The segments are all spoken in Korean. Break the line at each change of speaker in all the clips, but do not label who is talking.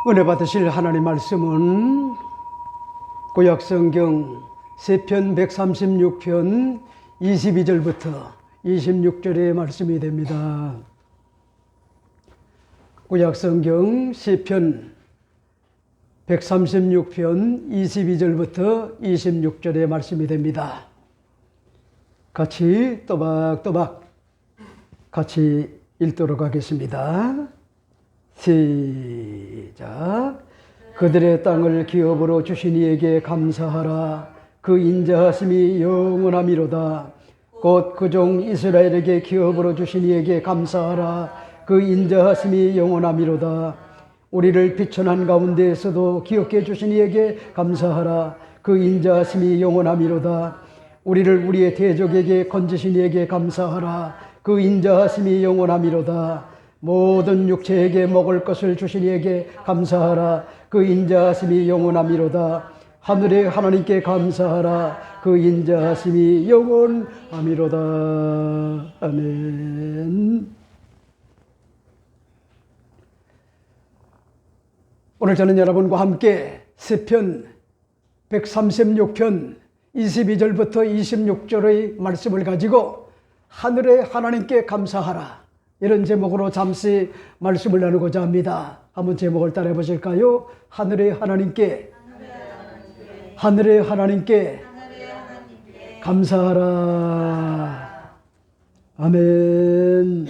은혜 받으실 하나님 말씀은 구약성경 시편 136편 22절부터 26절의 말씀이 됩니다. 구약성경 시편 136편 22절부터 26절의 말씀이 됩니다. 같이 또박또박 같이 읽도록 하겠습니다. 시작. 그들의 땅을 기업으로 주신 이에게 감사하라. 그 인자하심이 영원하미로다. 곧 그 종 이스라엘에게 기업으로 주신 이에게 감사하라. 그 인자하심이 영원하미로다. 우리를 비천한 가운데에서도 기업게 주신 이에게 감사하라. 그 인자하심이 영원하미로다. 우리를 우리의 대적에게 건지신 이에게 감사하라. 그 인자하심이 영원하미로다. 모든 육체에게 먹을 것을 주신 이에게 감사하라. 그 인자하심이 영원하미로다. 하늘의 하나님께 감사하라. 그 인자하심이 영원하미로다. 아멘. 오늘 저는 여러분과 함께 시편 136편 22절부터 26절의 말씀을 가지고 하늘의 하나님께 감사하라, 이런 제목으로 잠시 말씀을 나누고자 합니다. 한번 제목을 따라해 보실까요? 하늘의 하나님께 감사하라. 아멘.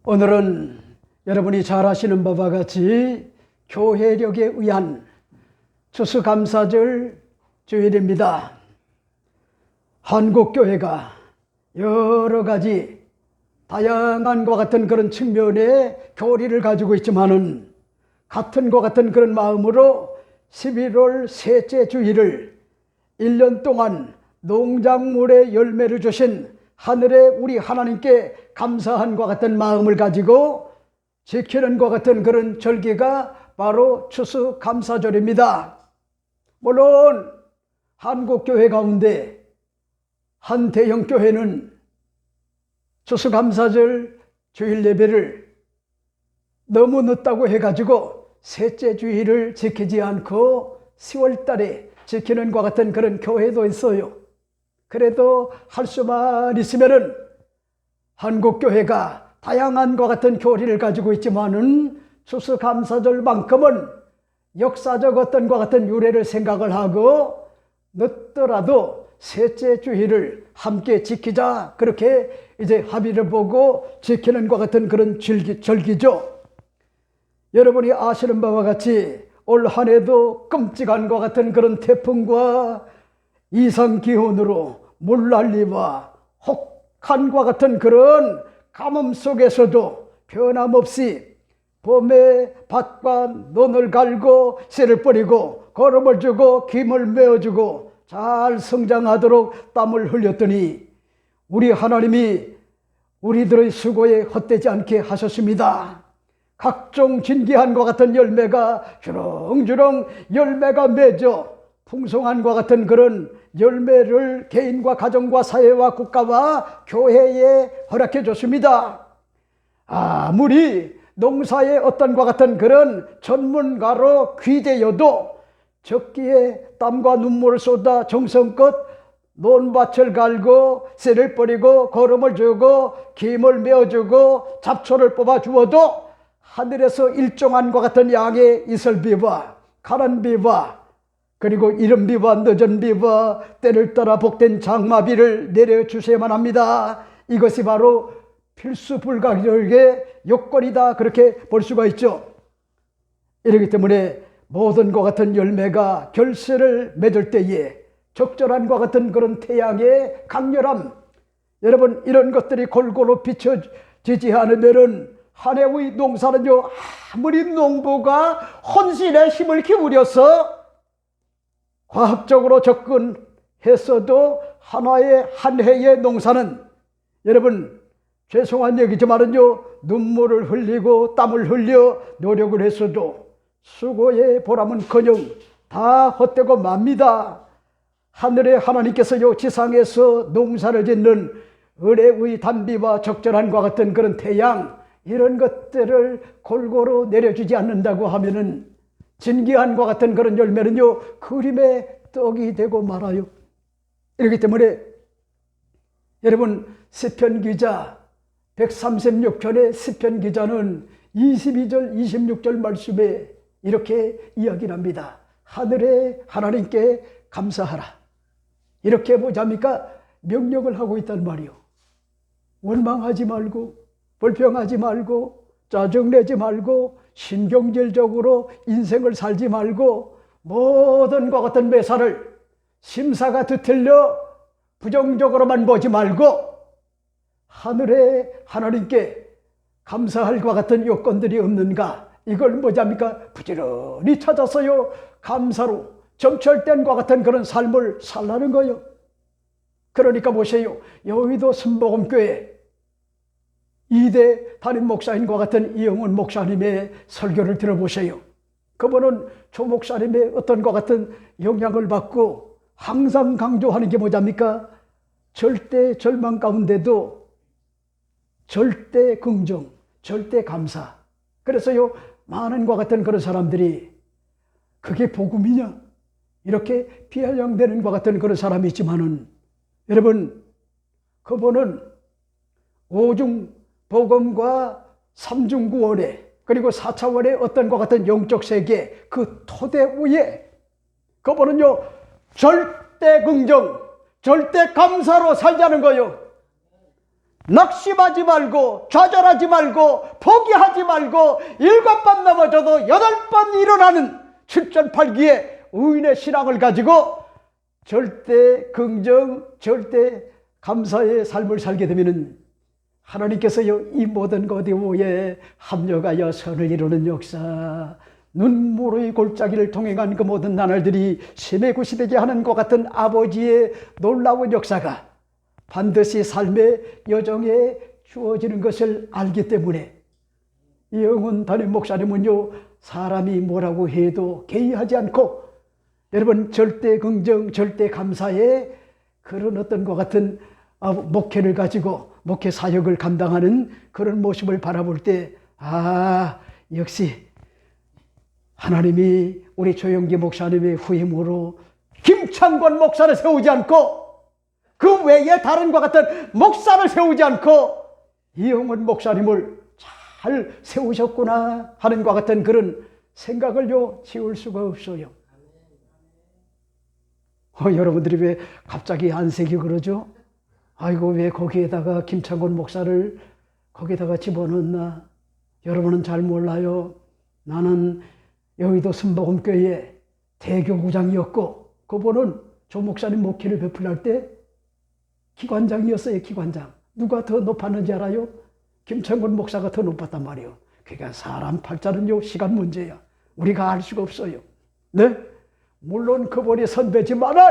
오늘은 여러분이 잘 아시는 바와 같이 교회력에 의한 추수감사절 주일입니다. 한국교회가 여러 가지 다양한 것 같은 그런 측면의 교리를 가지고 있지만은 같은 것 같은 그런 마음으로 11월 셋째 주일을 1년 동안 농작물의 열매를 주신 하늘의 우리 하나님께 감사한 것 같은 마음을 가지고 지키는 것 같은 그런 절기가 바로 추수감사절입니다. 물론 한국교회 가운데 한 대형교회는 추수감사절 주일 예배를 너무 늦다고 해가지고 셋째 주일을 지키지 않고 10월 달에 지키는 것 같은 그런 교회도 있어요. 그래도 할 수만 있으면은 한국교회가 다양한 것 같은 교리를 가지고 있지만은 추수감사절만큼은 역사적 어떤 것 같은 유래를 생각을 하고 늦더라도 셋째 주일을 함께 지키자, 그렇게 이제 합의를 보고 지키는 것 같은 그런 절기죠. 여러분이 아시는 바와 같이 올 한 해도 끔찍한 것 같은 그런 태풍과 이상기온으로 물난리와 혹한과 같은 그런 가뭄 속에서도 변함없이 봄에 밭과 논을 갈고 씨를 뿌리고 거름을 주고 김을 메어주고 잘 성장하도록 땀을 흘렸더니 우리 하나님이 우리들의 수고에 헛되지 않게 하셨습니다. 각종 진귀한 것 같은 열매가 주렁주렁 열매가 맺어 풍성한 것 같은 그런 열매를 개인과 가정과 사회와 국가와 교회에 허락해 줬습니다. 아무리 농사의 어떤 것 같은 그런 전문가로 귀재여도 적기에 땀과 눈물을 쏟아 정성껏 논밭을 갈고 씨를 뿌리고 거름을 주고 김을 메어주고 잡초를 뽑아 주어도 하늘에서 일정한 것 같은 양의 이슬비와 가란비와 그리고 이른 비와 늦은 비와 때를 따라 복된 장마비를 내려주셔야만 합니다. 이것이 바로 필수 불가결의 요건이다, 그렇게 볼 수가 있죠. 이렇기 때문에 모든 것 같은 열매가 결실을 맺을 때에 적절한 것 같은 그런 태양의 강렬함, 여러분 이런 것들이 골고루 비춰지지 않으면은 한 해의 농사는요, 아무리 농부가 헌신의 힘을 기울여서 과학적으로 접근했어도 하나의 한 해의 농사는, 여러분 죄송한 얘기지만은요, 눈물을 흘리고 땀을 흘려 노력을 했어도 수고의 보람은커녕 다 헛되고 맙니다. 하늘의 하나님께서요, 지상에서 농사를 짓는 은혜의 단비와 적절한 것 같은 그런 태양, 이런 것들을 골고루 내려주지 않는다고 하면은 진기한과 같은 그런 열매는요, 그림의 떡이 되고 말아요. 이렇기 때문에 여러분, 시편 기자 136편의 시편 기자는 22절 26절 말씀에 이렇게 이야기를 합니다. 하늘의 하나님께 감사하라. 이렇게 뭐자니까 명령을 하고 있단 말이요. 원망하지 말고, 불평하지 말고, 짜증내지 말고, 신경질적으로 인생을 살지 말고, 모든 것 같은 매사를 심사가 뒤틀려 부정적으로만 보지 말고 하늘의 하나님께 감사할 것 같은 요건들이 없는가, 이걸 뭐자니까 부지런히 찾아서요 감사로 점철된 것 같은 그런 삶을 살라는 거예요. 그러니까 보세요, 여의도 순복음교회 2대 담임 목사님과 같은 이영훈 목사님의 설교를 들어보세요. 그분은 조 목사님의 어떤 것 같은 영향을 받고 항상 강조하는 게 뭐냐니까 절대 절망 가운데도 절대 긍정, 절대 감사. 그래서요 많은 것 같은 그런 사람들이 그게 복음이냐 이렇게 비아냥되는 것 같은 그런 사람이 있지만은, 여러분, 그분은 오중 복음과 삼중구원의 그리고 4차원의 어떤 것 같은 영적 세계 그 토대 위에 그분은요 절대 긍정, 절대 감사로 살자는 거예요. 낙심하지 말고, 좌절하지 말고, 포기하지 말고, 7번 넘어져도 8번 일어나는 7.8기의 의인의 신앙을 가지고 절대 긍정, 절대 감사의 삶을 살게 되면은 하나님께서요 이 모든 것 위에 합력하여 선을 이루는 역사, 눈물의 골짜기를 통행한 그 모든 나날들이 심의 굿이 되게 하는 것 같은 아버지의 놀라운 역사가 반드시 삶의 여정에 주어지는 것을 알기 때문에 이영훈 담임 목사님은요 사람이 뭐라고 해도 개의하지 않고, 여러분, 절대 긍정, 절대 감사의 그런 어떤 것 같은 목회를 가지고 목회 사역을 감당하는 그런 모습을 바라볼 때, 아, 역시 하나님이 우리 조영기 목사님의 후임으로 김창권 목사를 세우지 않고 그 외에 다른 것 같은 목사를 세우지 않고 이영훈 목사님을 잘 세우셨구나 하는 것 같은 그런 생각을요 지울 수가 없어요. 여러분들이 왜 갑자기 안색이 그러죠? 아이고, 왜 거기에다가 김창곤 목사를 거기다가 집어넣나? 여러분은 잘 몰라요. 나는 여의도 순복음교회 대교구장이었고 그분은 조 목사님 목회를 베풀할 때 기관장이었어요. 기관장. 누가 더 높았는지 알아요? 김창곤 목사가 더 높았단 말이에요. 그러니까 사람 팔자는요 시간 문제야. 우리가 알 수가 없어요. 네? 물론 그분이 선배지만은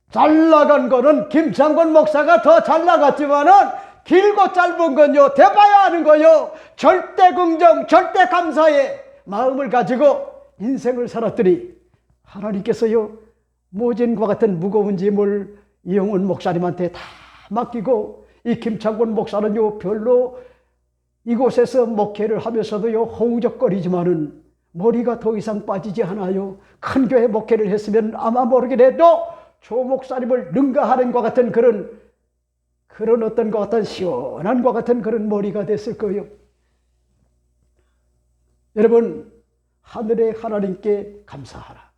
잘 나간 거는 김창곤 목사가 더 잘 나갔지만은 길고 짧은 건요 대봐야 하는 거요. 절대 긍정, 절대 감사의 마음을 가지고 인생을 살았더니 하나님께서요 모진과 같은 무거운 짐을 이영훈 목사님한테 다 맡기고, 이 김창곤 목사는요 별로 이곳에서 목회를 하면서도요 허우적거리지만은 머리가 더 이상 빠지지 않아요. 큰 교회 목회를 했으면 아마 모르겠어도 조 목사님을 능가하는 것 같은 그런 어떤 것 같은 시원한 것 같은 그런 머리가 됐을 거예요. 여러분, 하늘의 하나님께 감사하라.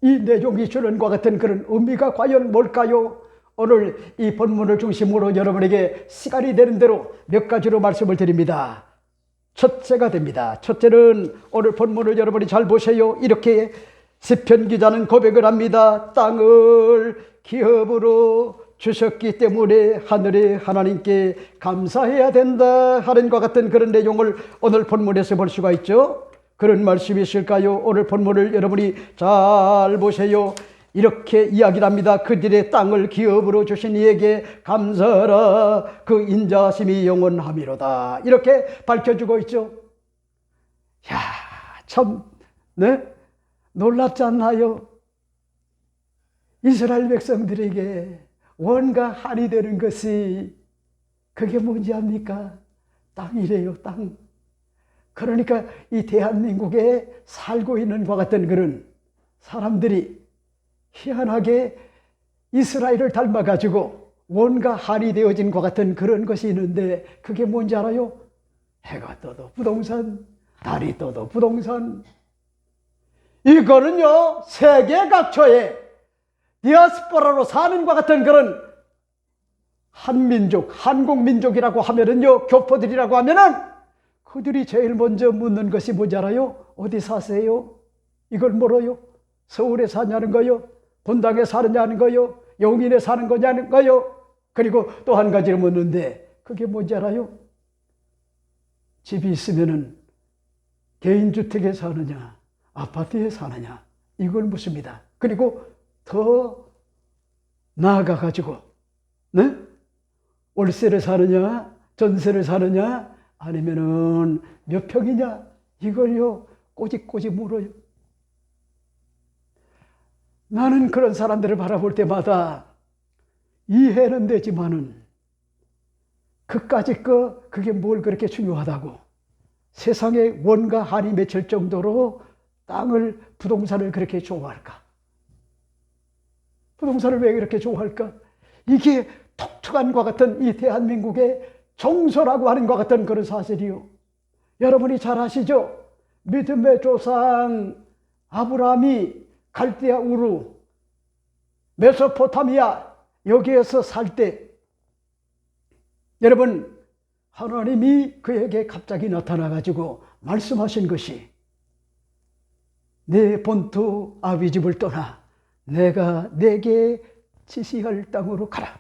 이 내용이 주는 것 같은 그런 의미가 과연 뭘까요? 오늘 이 본문을 중심으로 여러분에게 시간이 되는 대로 몇 가지로 말씀을 드립니다. 첫째가 됩니다. 첫째는 오늘 본문을 여러분이 잘 보세요. 이렇게 시편 기자는 고백을 합니다. 땅을 기업으로 주셨기 때문에 하늘의 하나님께 감사해야 된다 하는 것 같은 그런 내용을 오늘 본문에서 볼 수가 있죠. 그런 말씀이 있을까요? 오늘 본문을 여러분이 잘 보세요. 이렇게 이야기를 합니다. 그들의 땅을 기업으로 주신 이에게 감사하라. 그 인자하심이 영원하미로다. 이렇게 밝혀주고 있죠. 야, 참, 네? 놀랍지 않나요? 이스라엘 백성들에게 원과 한이 되는 것이 그게 뭔지 압니까? 땅이래요, 땅. 그러니까 이 대한민국에 살고 있는 것 같은 그런 사람들이 희한하게 이스라엘을 닮아가지고 원과 한이 되어진 것 같은 그런 것이 있는데 그게 뭔지 알아요? 해가 떠도 부동산, 달이 떠도 부동산. 이거는요, 세계 각처에 디아스포라로 사는 것 같은 그런 한민족, 한국민족이라고 하면은요, 교포들이라고 하면은 그들이 제일 먼저 묻는 것이 뭔지 알아요? 어디 사세요? 이걸 물어요. 서울에 사냐는 거요? 분당에 사느냐는 거요? 용인에 사는 거냐는 거요? 그리고 또 한 가지를 묻는데 그게 뭔지 알아요? 집이 있으면은 개인주택에 사느냐, 아파트에 사느냐, 이걸 묻습니다. 그리고 더 나아가가지고, 네? 월세를 사느냐, 전세를 사느냐, 아니면은 몇 평이냐, 이걸요, 꼬집꼬집 물어요. 나는 그런 사람들을 바라볼 때마다 이해는 되지만은 그까짓 그게 뭘 그렇게 중요하다고. 세상에 원과 한이 맺힐 정도로 땅을, 부동산을 그렇게 좋아할까? 부동산을 왜 그렇게 좋아할까? 이게 독특한 것 같은 이 대한민국의 정서라고 하는 것 같은 그런 사실이요. 여러분이 잘 아시죠? 믿음의 조상 아브라함이 갈대아 우르, 메소포타미아 여기에서 살 때 여러분 하나님이 그에게 갑자기 나타나가지고 말씀하신 것이 내 본토 아비집을 떠나 내가 내게 지시할 땅으로 가라.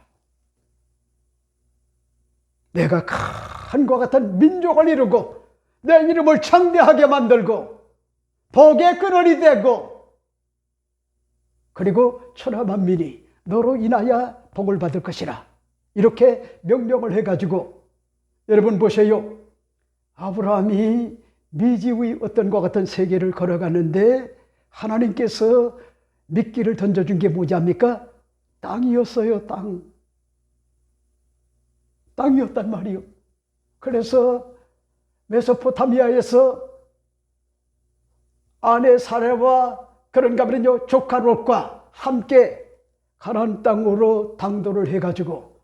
내가 큰과 같은 민족을 이루고 내 이름을 창대하게 만들고 복의 근원이 되고 그리고 천하 만민이 너로 인하여 복을 받을 것이라. 이렇게 명령을 해가지고 여러분 보세요. 아브라함이 미지의 어떤 것 같은 세계를 걸어가는데 하나님께서 미끼를 던져준 게 뭐지 합니까? 땅이었어요. 땅이었단 말이요. 그래서 메소포타미아에서 아내 사레와 그런가 하면요 조카 롯과 함께 가나안 땅으로 당도를 해가지고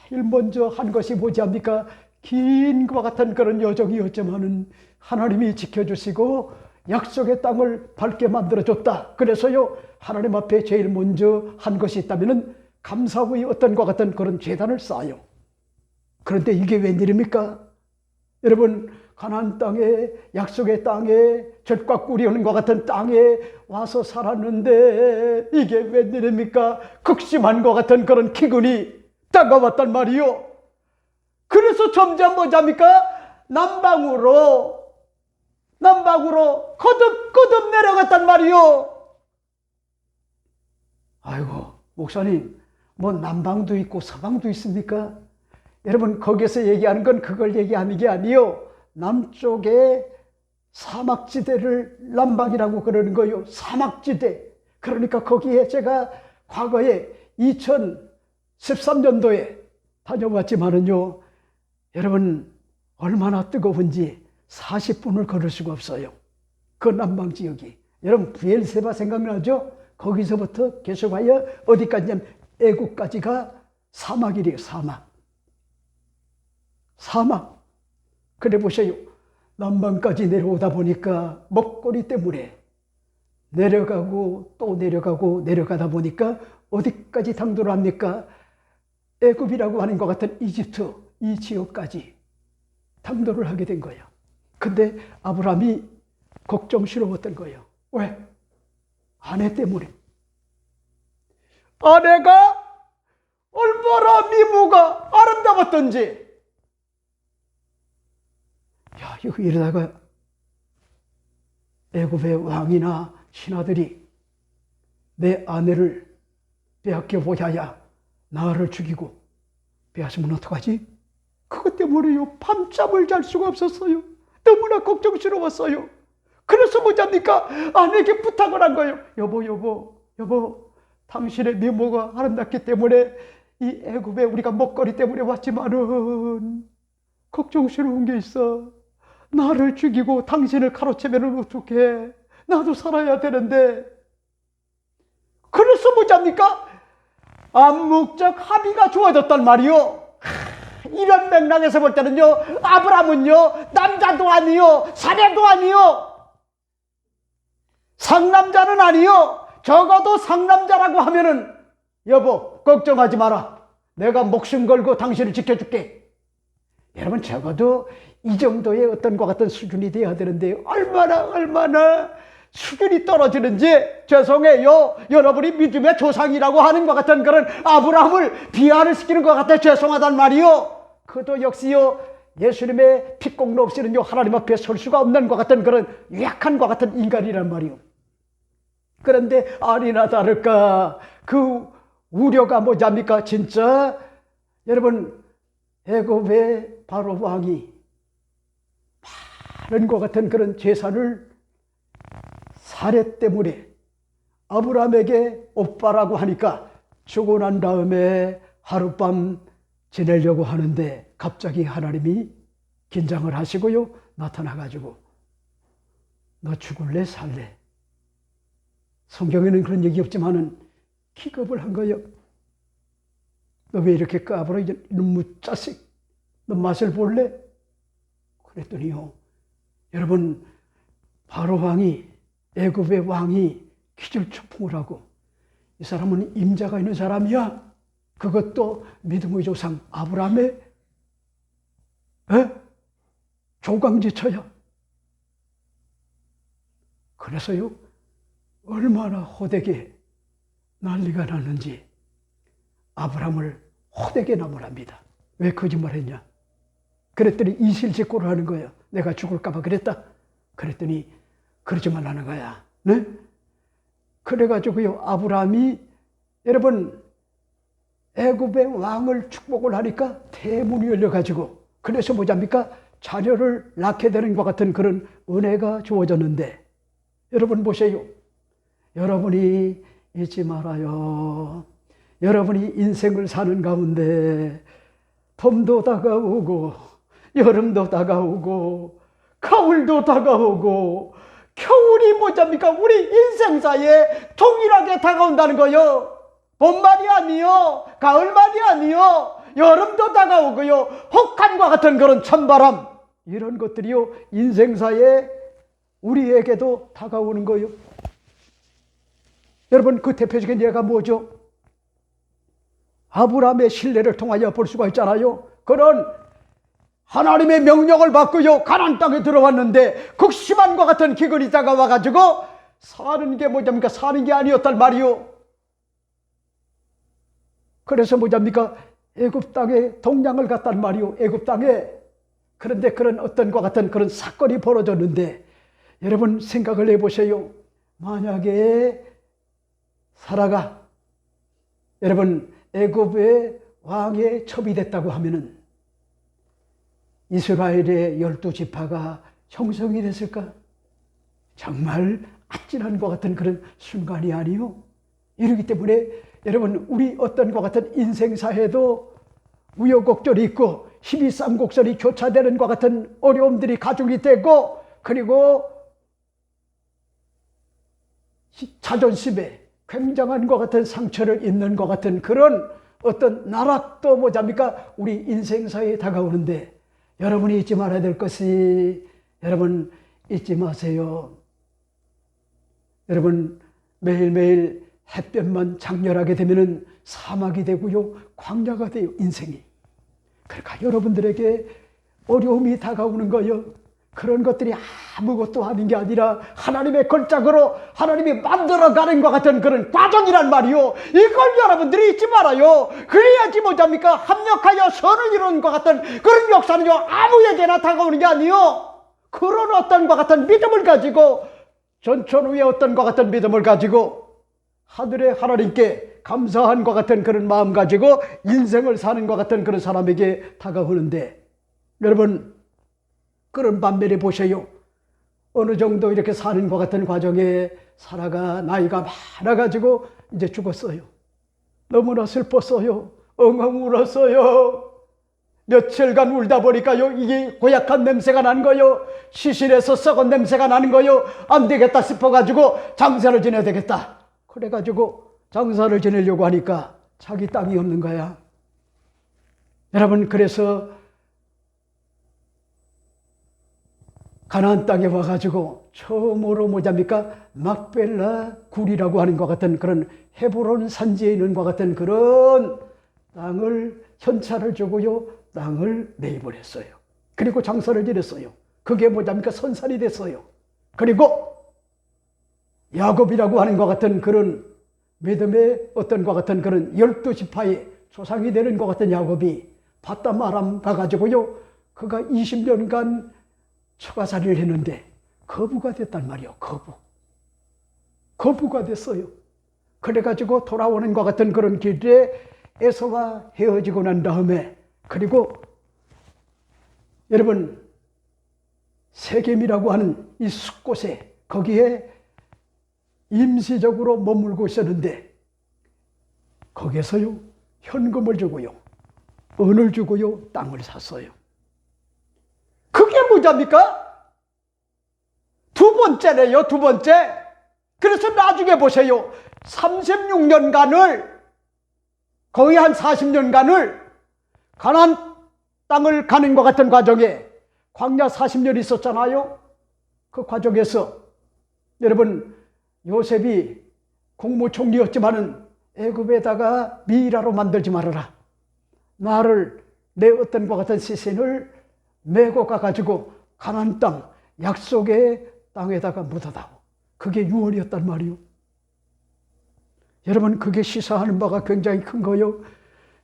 제일 먼저 한 것이 뭐지 합니까? 긴 것과 같은 그런 여정이었지만은 하나님이 지켜주시고 약속의 땅을 밟게 만들어줬다. 그래서요 하나님 앞에 제일 먼저 한 것이 있다면은 감사의 어떤 것 같은 그런 제단을 쌓아요. 그런데 이게 웬일입니까? 여러분 가나안 땅에 약속의 땅에 젖과 꿀이 오는 것 같은 땅에 와서 살았는데 이게 웬일입니까? 극심한 것 같은 그런 기근이 다가왔단 말이요. 그래서 점점 뭐잡니까? 남방으로 거듭 내려갔단 말이요. 아이고 목사님 뭐 남방도 있고 서방도 있습니까? 여러분 거기서 얘기하는 건 그걸 얘기하는 게 아니요. 남쪽에 사막지대를 남방이라고 그러는 거요. 사막지대. 그러니까 거기에 제가 과거에 2013년도에 다녀왔지만은요. 여러분 얼마나 뜨거운지 40분을 걸을 수가 없어요. 그 남방 지역이. 여러분 부엘세바 생각나죠? 거기서부터 계속하여 어디까지냐면 애국까지가 사막이래요. 사막. 그래 보세요. 남방까지 내려오다 보니까 먹거리 때문에 내려가고 또 내려가고 내려가다 보니까 어디까지 당도를 합니까? 애굽이라고 하는 것 같은 이집트 이 지역까지 당도를 하게 된 거예요. 근데 아브라함이 걱정스러웠던 거예요. 왜? 아내 때문에. 아내가 얼마나 미모가 아름다웠던지. 야, 이러다가 애굽의 왕이나 신하들이 내 아내를 빼앗겨 보자야 나를 죽이고 빼앗으면 어떡하지? 그것 때문에요. 밤잠을 잘 수가 없었어요. 너무나 걱정스러웠어요. 그래서 뭐잡니까? 아내에게 부탁을 한 거예요. 여보, 당신의 미모가 아름답기 때문에 이 애굽에 우리가 먹거리 때문에 왔지만은 걱정스러운 게 있어. 나를 죽이고 당신을 가로채면 어떡해. 나도 살아야 되는데. 그래서 뭐잡니까? 암묵적 합의가 주어졌단 말이요. 이런 맥락에서 볼 때는요, 아브라함은요, 남자도 아니요, 사내도 아니요, 상남자는 아니요. 적어도 상남자라고 하면은, 여보, 걱정하지 마라. 내가 목숨 걸고 당신을 지켜줄게. 여러분, 적어도 이 정도의 어떤 것 같은 수준이 되어야 되는데, 얼마나 수준이 떨어지는지, 죄송해요. 여러분이 믿음의 조상이라고 하는 것 같은 그런 아브라함을 비하를 시키는 것 같아 죄송하단 말이요. 그도 역시요, 예수님의 핏공로 없이는요, 하나님 앞에 설 수가 없는 것 같은 그런 약한 것 같은 인간이란 말이요. 그런데 아니나 다를까, 그 우려가 뭐잡니까? 진짜, 여러분, 애굽의 바로 왕이 많은 것 같은 그런 재산을 사례 때문에 아브라함에게 오빠라고 하니까 죽고 난 다음에 하룻밤 지내려고 하는데 갑자기 하나님이 긴장을 하시고요, 나타나가지고 너 죽을래 살래? 성경에는 그런 얘기 없지만은 기겁을 한 거예요. 너 왜 이렇게 까불어? 이놈의 자식, 너 맛을 볼래? 그랬더니요, 여러분, 바로 왕이, 애굽의 왕이 기절초풍을 하고, 이 사람은 임자가 있는 사람이야. 그것도 믿음의 조상 아브라함의 조강지처야. 그래서요, 얼마나 호되게 난리가 났는지 아브라함을 호되게 나무랍니다. 왜 거짓말했냐? 그랬더니 이실직고를 하는 거예요. 내가 죽을까 봐 그랬다. 그랬더니 그러지 말라는 거야. 네? 그래가지고요, 아브라함이, 여러분, 애굽의 왕을 축복을 하니까 대문이 열려가지고, 그래서 뭐잡니까? 자녀를 낳게 되는 것 같은 그런 은혜가 주어졌는데, 여러분 보세요. 여러분이 잊지 말아요. 여러분이 인생을 사는 가운데 봄도 다가오고 여름도 다가오고 가을도 다가오고 겨울이 뭐잡니까? 우리 인생사에 동일하게 다가온다는 거요. 봄말이 아니요, 가을말이 아니요, 여름도 다가오고요, 혹한과 같은 그런 찬바람, 이런 것들이요, 인생사에 우리에게도 다가오는 거요. 여러분, 그 대표적인 예가 뭐죠? 아브라함의 신뢰를 통하여 볼 수가 있잖아요. 그런 하나님의 명령을 받고요, 가나안 땅에 들어왔는데 극심한과 같은 기근이 다가와가지고 사는 게 뭐잡니까? 사는 게 아니었단 말이요. 그래서 뭐잡니까? 애굽 땅에 동량을 갔단 말이요. 애굽 땅에. 그런데 그런 어떤과 같은 그런 사건이 벌어졌는데, 여러분 생각을 해보세요. 만약에 사라가, 여러분, 애굽의 왕에 첩이 됐다고 하면은 이스라엘의 12지파가 형성이 됐을까? 정말 아찔한 것 같은 그런 순간이 아니요. 이러기 때문에 여러분, 우리 어떤 것 같은 인생사에도 우여곡절이 있고 12쌍곡설이 교차되는 것 같은 어려움들이 가중이 되고, 그리고 자존심에 굉장한 것 같은 상처를 입는 것 같은 그런 어떤 나락도 뭐잡니까? 우리 인생사에 다가오는데, 여러분이 잊지 말아야 될 것이, 여러분 잊지 마세요. 여러분, 매일매일 햇볕만 장렬하게 되면은 사막이 되고요, 광야가 돼요, 인생이. 그러니까 여러분들에게 어려움이 다가오는 거요, 그런 것들이 아무것도 아닌 게 아니라 하나님의 걸작으로 하나님이 만들어가는 것 같은 그런 과정이란 말이요. 이걸 여러분들이 잊지 말아요. 그래야지 뭐잡니까? 합력하여 선을 이루는 것 같은 그런 역사는요, 아무에게나 다가오는 게 아니요. 그런 어떤 것 같은 믿음을 가지고, 전천후의 어떤 것 같은 믿음을 가지고 하늘의 하나님께 감사한 것 같은 그런 마음 가지고 인생을 사는 것 같은 그런 사람에게 다가오는데, 여러분, 그런 반면에 보세요. 어느 정도 이렇게 사는 것 같은 과정에 사라가 나이가 많아가지고 이제 죽었어요. 너무나 슬펐어요. 엉엉 울었어요. 며칠간 울다 보니까요, 이게 고약한 냄새가 나는 거요. 시신에서 썩은 냄새가 나는 거요. 안 되겠다 싶어가지고 장사를 지내야 되겠다. 그래가지고 장사를 지내려고 하니까 자기 땅이 없는 거야. 여러분, 그래서 가나안 땅에 와가지고 처음으로 뭐잡니까? 막벨라 굴이라고 하는 것 같은 그런 헤브론 산지에 있는 것 같은 그런 땅을 현찰을 주고요, 땅을 매입을 했어요. 그리고 장사를 지냈어요. 그게 뭐잡니까? 선산이 됐어요. 그리고 야곱이라고 하는 것 같은 그런 믿음의 어떤 것 같은 그런 12지파의 조상이 되는 것 같은 야곱이 바담 아람 가가지고요, 그가 20년간 처가살이를 했는데 거부가 됐단 말이요. 거부가 됐어요. 그래가지고 돌아오는 것 같은 그런 길에 에서와 헤어지고 난 다음에, 그리고 여러분, 세겜이라고 하는 이 숲곳에 거기에 임시적으로 머물고 있었는데 거기에서요, 현금을 주고요, 은을 주고요, 땅을 샀어요. 그게 뭐잡니까? 두 번째네요, 두 번째. 그래서 나중에 보세요. 36년간을, 거의 한 40년간을 가나안 땅을 가는 것 같은 과정에 광야 40년 있었잖아요. 그 과정에서 여러분, 요셉이 국무총리였지만은 애굽에다가 미이라로 만들지 말아라. 나를 내 어떤 것 같은 시신을 메고 가가지고 가나안 땅, 약속의 땅에다가 묻어다오. 그게 유언이었단 말이요. 여러분, 그게 시사하는 바가 굉장히 큰 거요.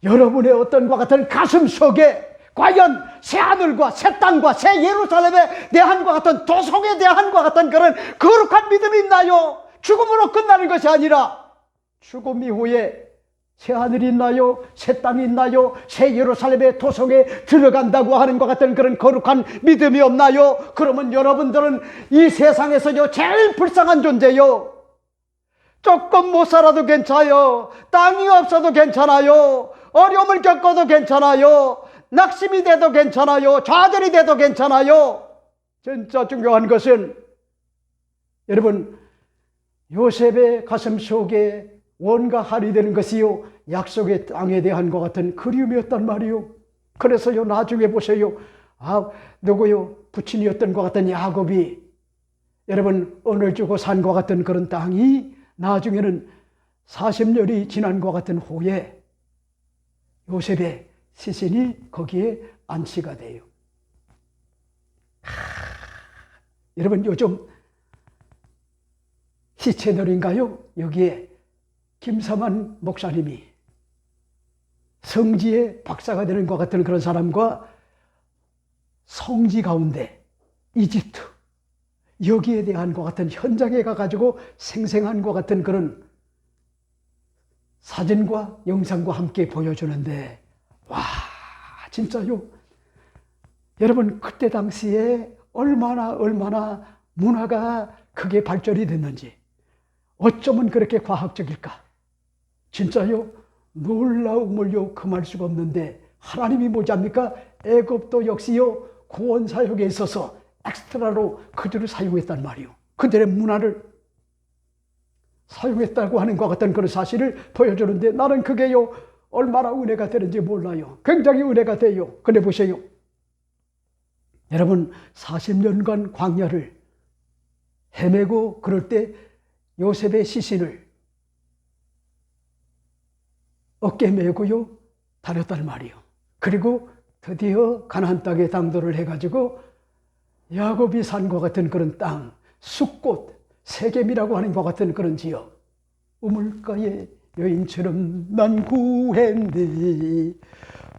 여러분의 어떤 것 같은 가슴 속에 과연 새 하늘과 새 땅과 새 예루살렘에 대한 것 같은, 도성에 대한 것 같은 그런 거룩한 믿음이 있나요? 죽음으로 끝나는 것이 아니라 죽음 이후에 새 하늘이 있나요? 새 땅이 있나요? 새 예루살렘의 도성에 들어간다고 하는 것 같은 그런 거룩한 믿음이 없나요? 그러면 여러분들은 이 세상에서요, 제일 불쌍한 존재요. 조금 못 살아도 괜찮아요. 땅이 없어도 괜찮아요. 어려움을 겪어도 괜찮아요. 낙심이 돼도 괜찮아요. 좌절이 돼도 괜찮아요. 진짜 중요한 것은 여러분, 요셉의 가슴 속에 원과 한이 되는 것이요, 약속의 땅에 대한 것 같은 그리움이었단 말이요. 그래서요, 나중에 보세요. 누구요? 부친이었던 것 같은 야곱이 여러분, 은을 주고 산 것 같은 그런 땅이 나중에는 40년이 지난 것 같은 후에 요셉의 시신이 거기에 안치가 돼요. 여러분, 요즘 시채널인가요? 여기에 김삼환 목사님이 성지의 박사가 되는 것 같은 그런 사람과 성지 가운데 이집트, 여기에 대한 것 같은 현장에 가가지고 생생한 것 같은 그런 사진과 영상과 함께 보여주는데, 와, 진짜요. 여러분, 그때 당시에 얼마나 문화가 크게 발전이 됐는지, 어쩌면 그렇게 과학적일까? 진짜요, 놀라움을요 금할 수가 없는데, 하나님이 뭐잡니까? 애굽도 역시요, 구원 사역에 있어서 엑스트라로 그들을 사용했단 말이요. 그들의 문화를 사용했다고 하는 것 같은 그런 사실을 보여주는데, 나는 그게요, 얼마나 은혜가 되는지 몰라요. 굉장히 은혜가 돼요. 근데 보세요. 여러분, 40년간 광야를 헤매고 그럴 때 요셉의 시신을 어깨에 메고요 다녔단 말이요. 그리고 드디어 가나안 땅에 당도를 해가지고 야곱이 산 것 같은 그런 땅, 숲곳, 세겜이라고 하는 것 같은 그런 지역, 우물가의 여인처럼 난 구했네,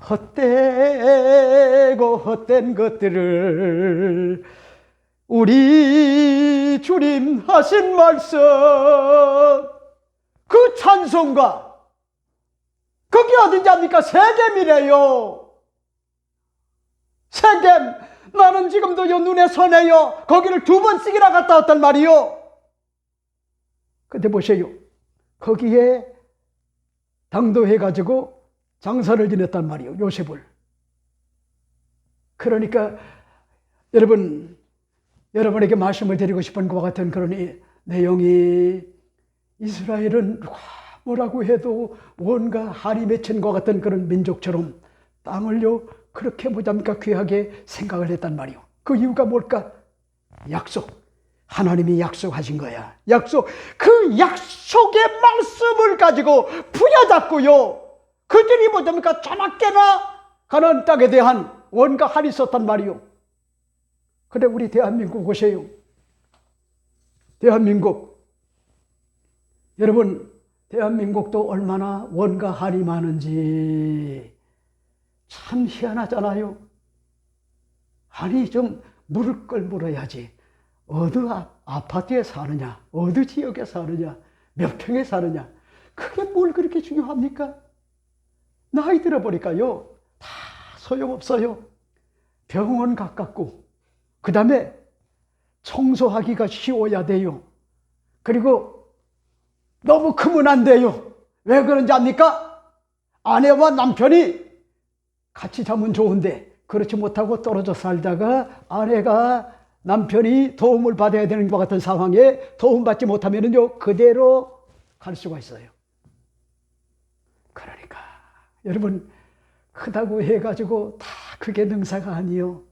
헛되고 헛된 것들을 우리 주님 하신 말씀, 그 찬송가, 그게 어딘지 압니까? 세겜이래요. 세겜, 나는 지금도 요 눈에 선해요. 거기를 2번씩이나 갔다 왔단 말이요. 근데 보세요, 거기에 당도해가지고 장사를 지냈단 말이요, 요셉을. 그러니까 여러분에게 말씀을 드리고 싶은 것과 같은 그런 내용이, 이스라엘은 뭐라고 해도 원과 한이 맺힌 것 같은 그런 민족처럼 땅을요 그렇게 뭐답니까 귀하게 생각을 했단 말이요. 그 이유가 뭘까? 약속. 하나님이 약속하신 거야. 약속. 그 약속의 말씀을 가지고 부여잡고요, 그들이 뭐답니까 자나깨나 가나안 땅에 대한 원과 한이 있었단 말이요. 근데 우리 대한민국 보세요. 대한민국, 여러분, 대한민국도 얼마나 원과 한이 많은지 참 희한하잖아요. 아니, 좀 물을 걸 물어야지. 어디 아파트에 사느냐, 어디 지역에 사느냐, 몇 평에 사느냐, 그게 뭘 그렇게 중요합니까? 나이 들어보니까요 다 소용없어요. 병원 가깝고, 그 다음에 청소하기가 쉬워야 돼요. 그리고 너무 크면 안 돼요. 왜 그런지 압니까? 아내와 남편이 같이 자면 좋은데 그렇지 못하고 떨어져 살다가 아내가 남편이 도움을 받아야 되는 것 같은 상황에 도움받지 못하면요 그대로 갈 수가 있어요. 그러니까 여러분, 크다고 해가지고 다 그게 능사가 아니요.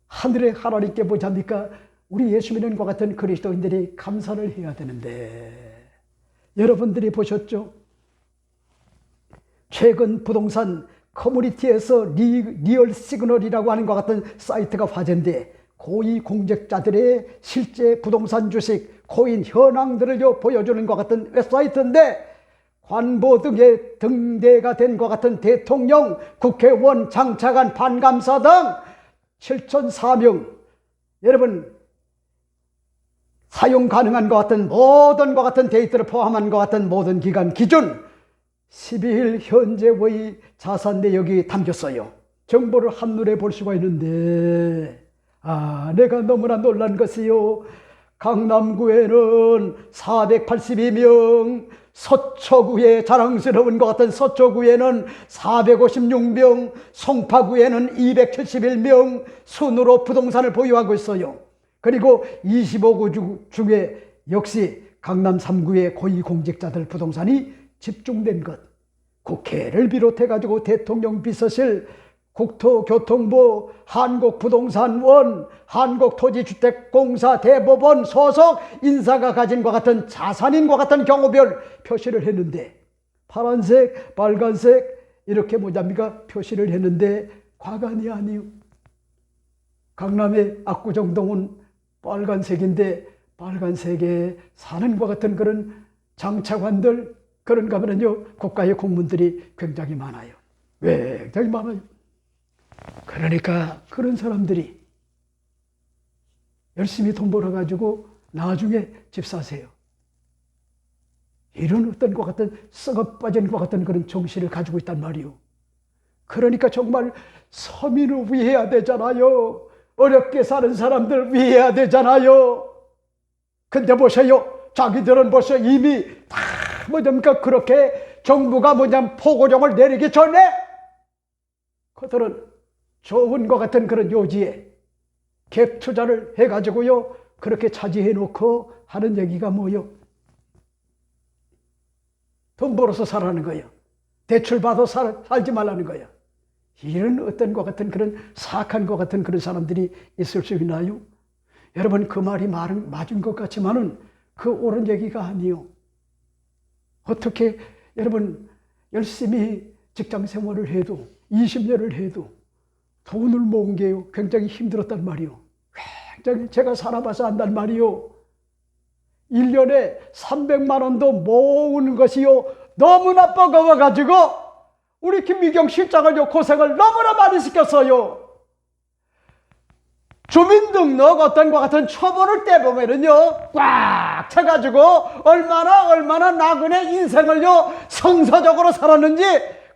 하늘의 하나님께 보자니까 우리 예수 믿는 것 같은 그리스도인들이 감사를 해야 되는데, 여러분들이 보셨죠? 최근 부동산 커뮤니티에서 리얼 시그널이라고 하는 것 같은 사이트가 화제인데, 고위 공직자들의 실제 부동산 주식, 코인 현황들을 보여주는 것 같은 웹사이트인데, 관보 등에 등대가 된 것 같은 대통령, 국회의원, 장차관, 판감사 등 7,004명, 여러분 사용 가능한 것 같은 모든 것 같은 데이터를 포함한 것 같은 모든 기간 기준 12일 현재의 자산 내역이 담겼어요. 정보를 한눈에 볼 수가 있는데, 내가 너무나 놀란 것이요, 강남구에는 482명, 서초구에 자랑스러운 것 같은 서초구에는 456명, 송파구에는 271명 순으로 부동산을 보유하고 있어요. 그리고 25구 중에 역시 강남 3구의 고위공직자들 부동산이 집중된 것, 국회를 비롯해가지고 대통령 비서실, 국토교통부, 한국부동산원, 한국토지주택공사 대법원 소속 인사가 가진 것 같은 자산인 것 같은 경우별 표시를 했는데, 파란색, 빨간색 이렇게 뭐잡니까 표시를 했는데 과관이 아니요. 강남의 압구정동은 빨간색인데 빨간색에 사는 것 같은 그런 장차관들, 그런가 하면요 국가의 공무원들이 굉장히 많아요. 굉장히 많아요. 그러니까 그런 사람들이 열심히 돈 벌어가지고 나중에 집 사세요. 이런 어떤 것 같은 썩어 빠진 것 같은 그런 정신을 가지고 있단 말이요. 그러니까 정말 서민을 위해야 되잖아요. 어렵게 사는 사람들 위해야 되잖아요. 근데 보세요, 자기들은 벌써 이미 다 뭐랍니까 그렇게 정부가 포고령을 내리기 전에 그들은 좋은 것 같은 그런 요지에 갭 투자를 해가지고요 그렇게 차지해 놓고 하는 얘기가 뭐요? 돈 벌어서 살라는 거예요. 대출 받아 살지 말라는 거예요. 이런 어떤 것 같은 그런 사악한 것 같은 그런 사람들이 있을 수 있나요? 여러분, 그 말이 맞은 것 같지만은 그 옳은 얘기가 아니요. 어떻게 여러분 열심히 직장 생활을 해도 20년을 해도 돈을 모은 게요 굉장히 힘들었단 말이요. 굉장히 제가 살아봐서 안단 말이요. 1년에 300만 원도 모으는 것이요 너무나 버거워가지고 우리 김미경 실장을요 고생을 너무나 많이 시켰어요. 주민등록 어떤 것 같은 초본을 떼보면은요 꽉 차가지고 얼마나 나그네 인생을요 성서적으로 살았는지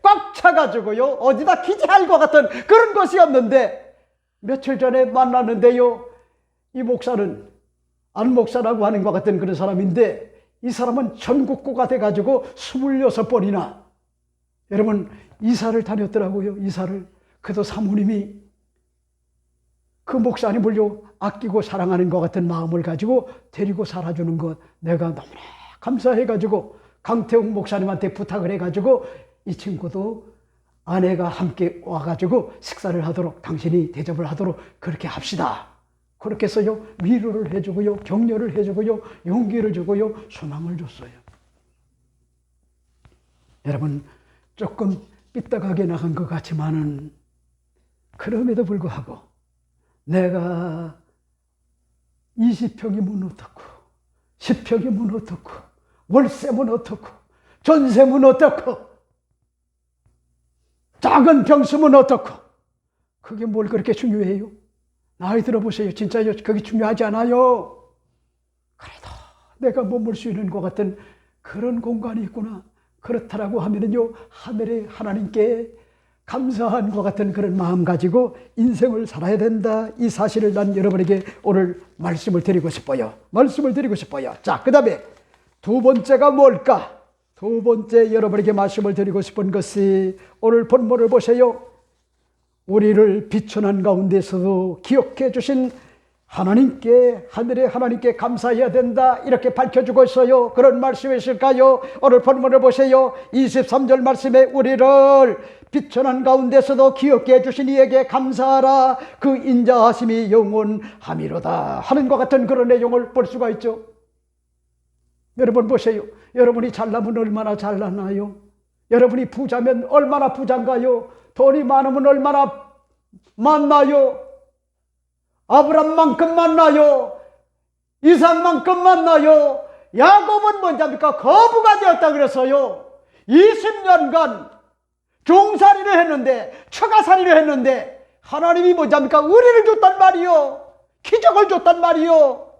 꽉 차가지고요 어디다 기재할 것 같은 그런 것이었는데, 며칠 전에 만났는데요 이 목사는 안 목사라고 하는 것 같은 그런 사람인데, 이 사람은 전국구가 돼가지고 26번이나 여러분 이사를 다녔더라고요. 이사를. 그래도 사모님이 그 목사님을요 아끼고 사랑하는 것 같은 마음을 가지고 데리고 살아주는 것 내가 너무나 감사해가지고 강태웅 목사님한테 부탁을 해가지고 이 친구도 아내가 함께 와가지고 식사를 하도록 당신이 대접을 하도록 그렇게 합시다. 그렇게 해서요 위로를 해주고요 격려를 해주고요 용기를 주고요 소망을 줬어요. 여러분 조금 삐딱하게 나간 것 같지만은 그럼에도 불구하고 내가 20평이면 어떻고 10평이면 어떻고 월세면 어떻고 전세면 어떻고 작은 병수면 어떻고 그게 뭘 그렇게 중요해요? 나이 들어보세요. 진짜요. 그게 중요하지 않아요. 그래도 내가 머물 수 있는 것 같은 그런 공간이 있구나. 그렇다라고 하면은요 하늘의 하나님께 감사한 것 같은 그런 마음 가지고 인생을 살아야 된다. 이 사실을 난 여러분에게 오늘 말씀을 드리고 싶어요. 자, 그 다음에 두 번째가 뭘까? 두 번째 여러분에게 말씀을 드리고 싶은 것이 오늘 본문을 보세요. 우리를 비천한 가운데서도 기억해 주신 하나님께, 하늘의 하나님께 감사해야 된다. 이렇게 밝혀주고 있어요. 그런 말씀이 있을까요? 오늘 본문을 보세요. 23절 말씀에 우리를 비천한 가운데서도 기억해 주신 이에게 감사하라. 그 인자하심이 영원함이로다. 하는 것 같은 그런 내용을 볼 수가 있죠. 여러분 보세요. 여러분이 잘나면 얼마나 잘나나요? 여러분이 부자면 얼마나 부자인가요? 돈이 많으면 얼마나 많나요? 아브람만큼 많나요? 이삭만큼 많나요? 야곱은 뭔지합니까? 거부가 되었다 그랬어요. 20년간 종살이를 했는데, 처가살이를 했는데 하나님이 뭔지합니까? 은혜를 줬단 말이요. 기적을 줬단 말이요.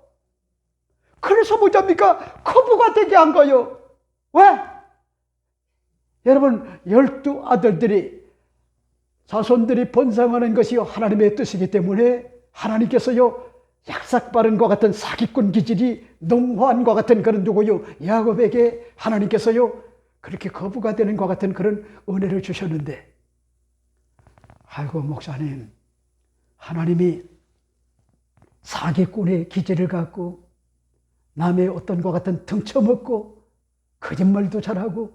그래서 뭐합니까? 거부가 되게 한 거예요. 왜? 여러분 12아들들이 자손들이 번성하는 것이 하나님의 뜻이기 때문에 하나님께서요 약삭빠른과 같은 사기꾼 기질이 농후한과 같은 그런 누구요 야곱에게 하나님께서요 그렇게 거부가 되는 것 같은 그런 은혜를 주셨는데, 아이고 목사님, 하나님이 사기꾼의 기질을 갖고 남의 어떤 것 같은 등쳐먹고 거짓말도 잘하고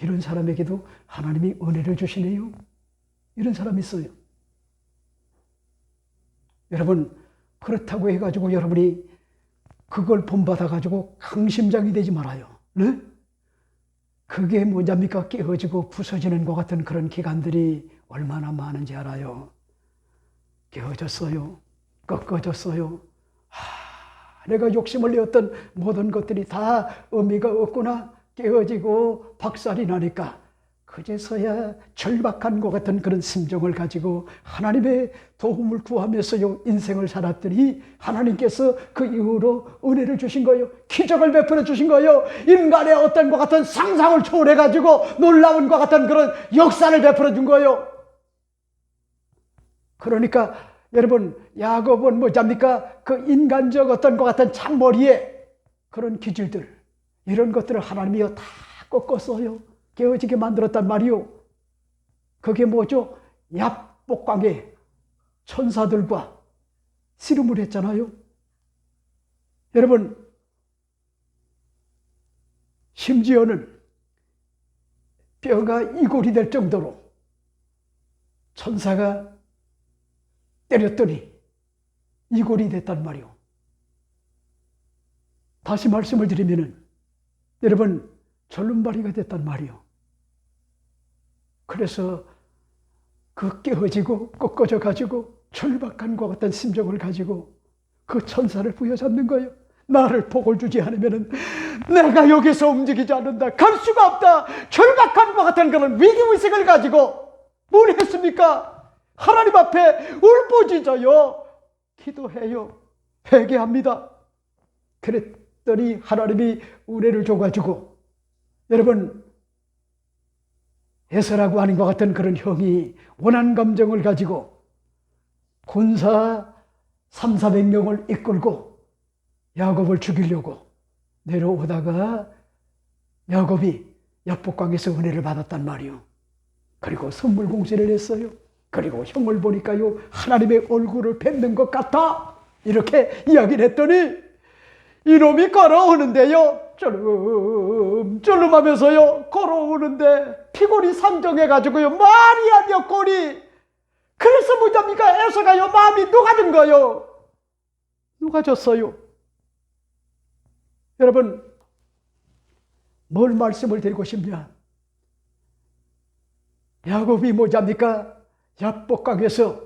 이런 사람에게도 하나님이 은혜를 주시네요. 이런 사람이 있어요. 여러분 그렇다고 해가지고 여러분이 그걸 본받아가지고 강심장이 되지 말아요. 네? 그게 뭐냐입니까? 깨어지고 부서지는 것 같은 그런 기간들이 얼마나 많은지 알아요. 깨어졌어요. 꺾어졌어요. 내가 욕심을 내었던 모든 것들이 다 의미가 없구나. 깨어지고 박살이 나니까 그제서야 절박한 것 같은 그런 심정을 가지고 하나님의 도움을 구하면서요 인생을 살았더니 하나님께서 그 이후로 은혜를 주신 거예요. 기적을 베풀어 주신 거예요. 인간의 어떤 것 같은 상상을 초월해 가지고 놀라운 것 같은 그런 역사를 베풀어 준 거예요. 그러니까 여러분 야곱은 뭐잡니까? 그 인간적 어떤 것 같은 잔머리에 그런 기질들, 이런 것들을 하나님이요 다 꺾었어요. 깨어지게 만들었단 말이요. 그게 뭐죠? 야복강의 천사들과 씨름을 했잖아요. 여러분 심지어는 뼈가 이골이 될 정도로 천사가 때렸더니 이골이 됐단 말이요. 다시 말씀을 드리면은 여러분 절름발이가 됐단 말이요. 그래서 그 깨어지고 꺾어져 가지고 절박한 것 같은 심정을 가지고 그 천사를 부여잡는 거예요. 나를 복을 주지 않으면 내가 여기서 움직이지 않는다. 갈 수가 없다. 절박한 것 같은 그런 위기의식을 가지고 뭘 했습니까? 하나님 앞에 울부짖어요. 기도해요. 회개합니다. 그랬더니 하나님이 은혜를 줘가지고 여러분 에서라고 하는 것 같은 그런 형이 원한 감정을 가지고 군사 300~400명을 이끌고 야곱을 죽이려고 내려오다가 야곱이 야복강에서 은혜를 받았단 말이요. 그리고 선물 공세를 했어요. 그리고 형을 보니까요 하나님의 얼굴을 뵙는 것 같아 이렇게 이야기를 했더니 이놈이 걸어오는데요 쫄름쫄름 하면서요 걸어오는데 피골이 상정해가지고요 말이 아니야 꼴이. 그래서 뭐냐니까 에서가요 마음이 녹아든 거요. 녹아졌어요. 여러분 뭘 말씀을 드리고 싶냐, 야곱이 뭐잡니까 야복강에서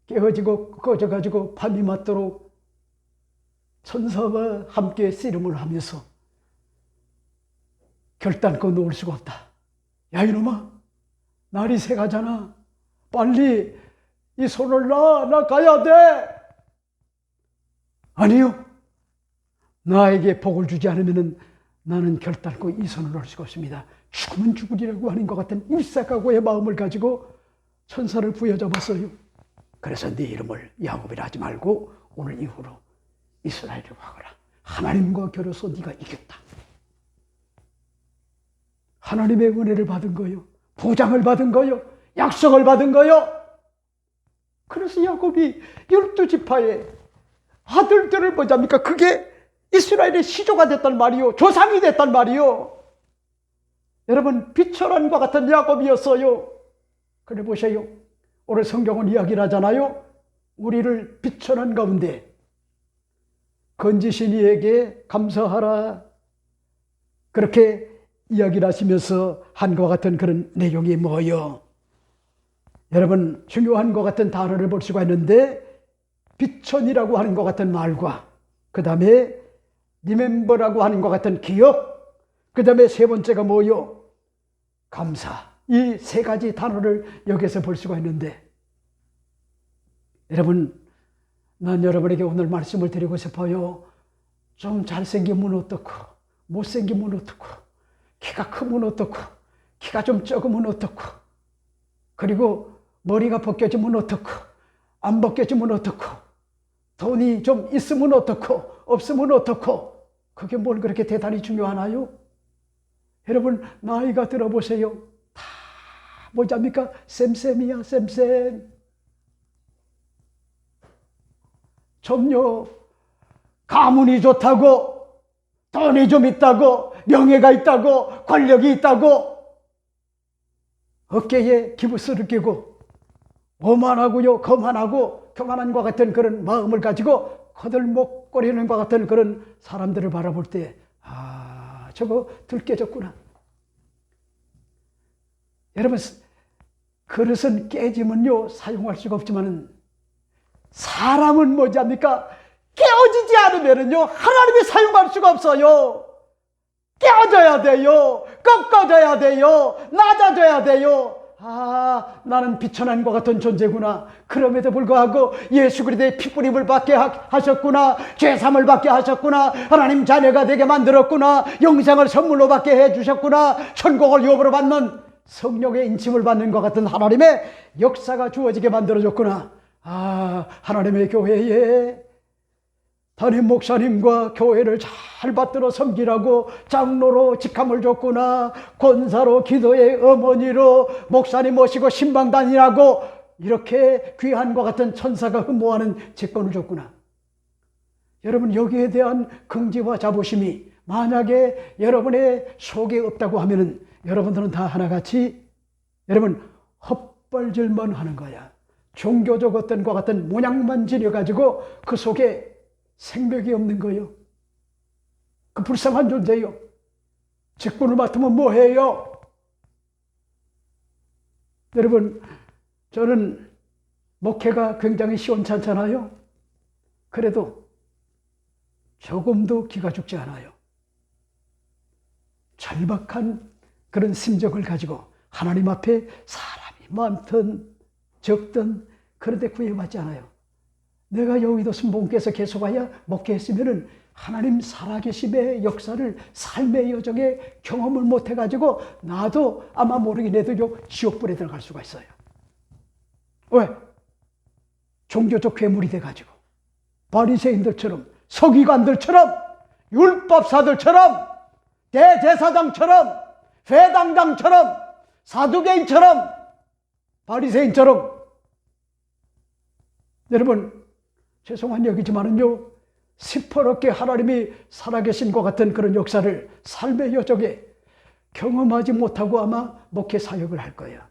깨어지고 꺼져가지고 밤이 맞도록 천사와 함께 씨름을 하면서 결단코 놓을 수가 없다. 야 이놈아 날이 새가잖아. 빨리 이 손을 나 가야 돼. 아니요. 나에게 복을 주지 않으면 나는 결단코 이 손을 놓을 수가 없습니다. 죽으면 죽으리라고 하는 것 같은 일사각오의 마음을 가지고 천사를 부여잡았어요. 그래서 네 이름을 야곱이라 하지 말고 오늘 이후로 이스라엘이라고 하거라. 하나님과 겨뤄서 네가 이겼다. 하나님의 은혜를 받은 거요. 보장을 받은 거요. 약속을 받은 거요. 그래서 야곱이 12지파의 아들들을 뭐잡니까? 그게 이스라엘의 시조가 됐단 말이요. 조상이 됐단 말이요. 여러분 비천한과 같은 야곱이었어요. 그래 보세요. 오늘 성경은 이야기를 하잖아요. 우리를 비천한 가운데 건지신 이에게 감사하라. 그렇게 이야기를 하시면서 한과 같은 그런 내용이 뭐예요? 여러분 중요한 것 같은 단어를 볼 수가 있는데 비천이라고 하는 것 같은 말과 그 다음에 리멤버라고 하는 것 같은 기억, 그 다음에 세 번째가 뭐요? 감사. 이 세 가지 단어를 여기서 볼 수가 있는데 여러분 난 여러분에게 오늘 말씀을 드리고 싶어요. 좀 잘생기면 어떻고 못생기면 어떻고 키가 크면 어떻고 키가 좀 적으면 어떻고 그리고 머리가 벗겨지면 어떻고 안 벗겨지면 어떻고 돈이 좀 있으면 어떻고 없으면 어떻고 그게 뭘 그렇게 대단히 중요하나요? 여러분 나이가 들어보세요. 다 뭐잡니까? 쌤쌤이야 쌤쌤. 좀요 가문이 좋다고 돈이 좀 있다고 명예가 있다고 권력이 있다고 어깨에 기부스를 끼고 오만하고요 거만하고 교만한과 같은 그런 마음을 가지고 거들먹거리는 것 같은 그런 사람들을 바라볼 때 저거 들깨졌구나. 여러분 그릇은 깨지면요 사용할 수가 없지만 사람은 뭐지합니까? 깨어지지 않으면요 하나님이 사용할 수가 없어요. 깨어져야 돼요. 꺾어져야 돼요. 낮아져야 돼요. 나는 비천한과 같은 존재구나. 그럼에도 불구하고 예수 그리스도의 피뿌림을 받게 하셨구나. 죄삼을 받게 하셨구나. 하나님 자녀가 되게 만들었구나. 영생을 선물로 받게 해주셨구나. 천국을 유업으로 받는 성령의 인침을 받는 것 같은 하나님의 역사가 주어지게 만들어줬구나. 하나님의 교회에 담임 목사님과 교회를 잘 받들어 섬기라고 장로로 직함을 줬구나. 권사로 기도의 어머니로 목사님 모시고 신방 다니라고 이렇게 귀한 것 같은 천사가 흠모하는 직권을 줬구나. 여러분 여기에 대한 긍지와 자부심이 만약에 여러분의 속에 없다고 하면은 여러분들은 다 하나같이 여러분 헛발질만 하는 거야. 종교적 어떤 것 같은 모양만 지려가지고 그 속에 생명이 없는 거예요. 그 불쌍한 존재요. 직분을 맡으면 뭐해요? 여러분 저는 목회가 굉장히 시원찮잖아요. 그래도 조금도 기가 죽지 않아요. 절박한 그런 심정을 가지고 하나님 앞에 사람이 많든 적든 그런데 구애받지 않아요. 내가 여의도 순복음께서 계속 하여 목회했으면은 하나님 살아계심의 역사를 삶의 여정에 경험을 못 해가지고 나도 아마 모르긴 해도 지옥불에 들어갈 수가 있어요. 왜? 종교적 괴물이 돼가지고 바리새인들처럼 서기관들처럼 율법사들처럼 대제사장처럼 회당장처럼 사두개인처럼 바리새인처럼. 여러분, 죄송한 얘기지만은요, 시퍼렇게 하나님이 살아계신 것 같은 그런 역사를 삶의 여정에 경험하지 못하고 아마 목회 사역을 할 거예요.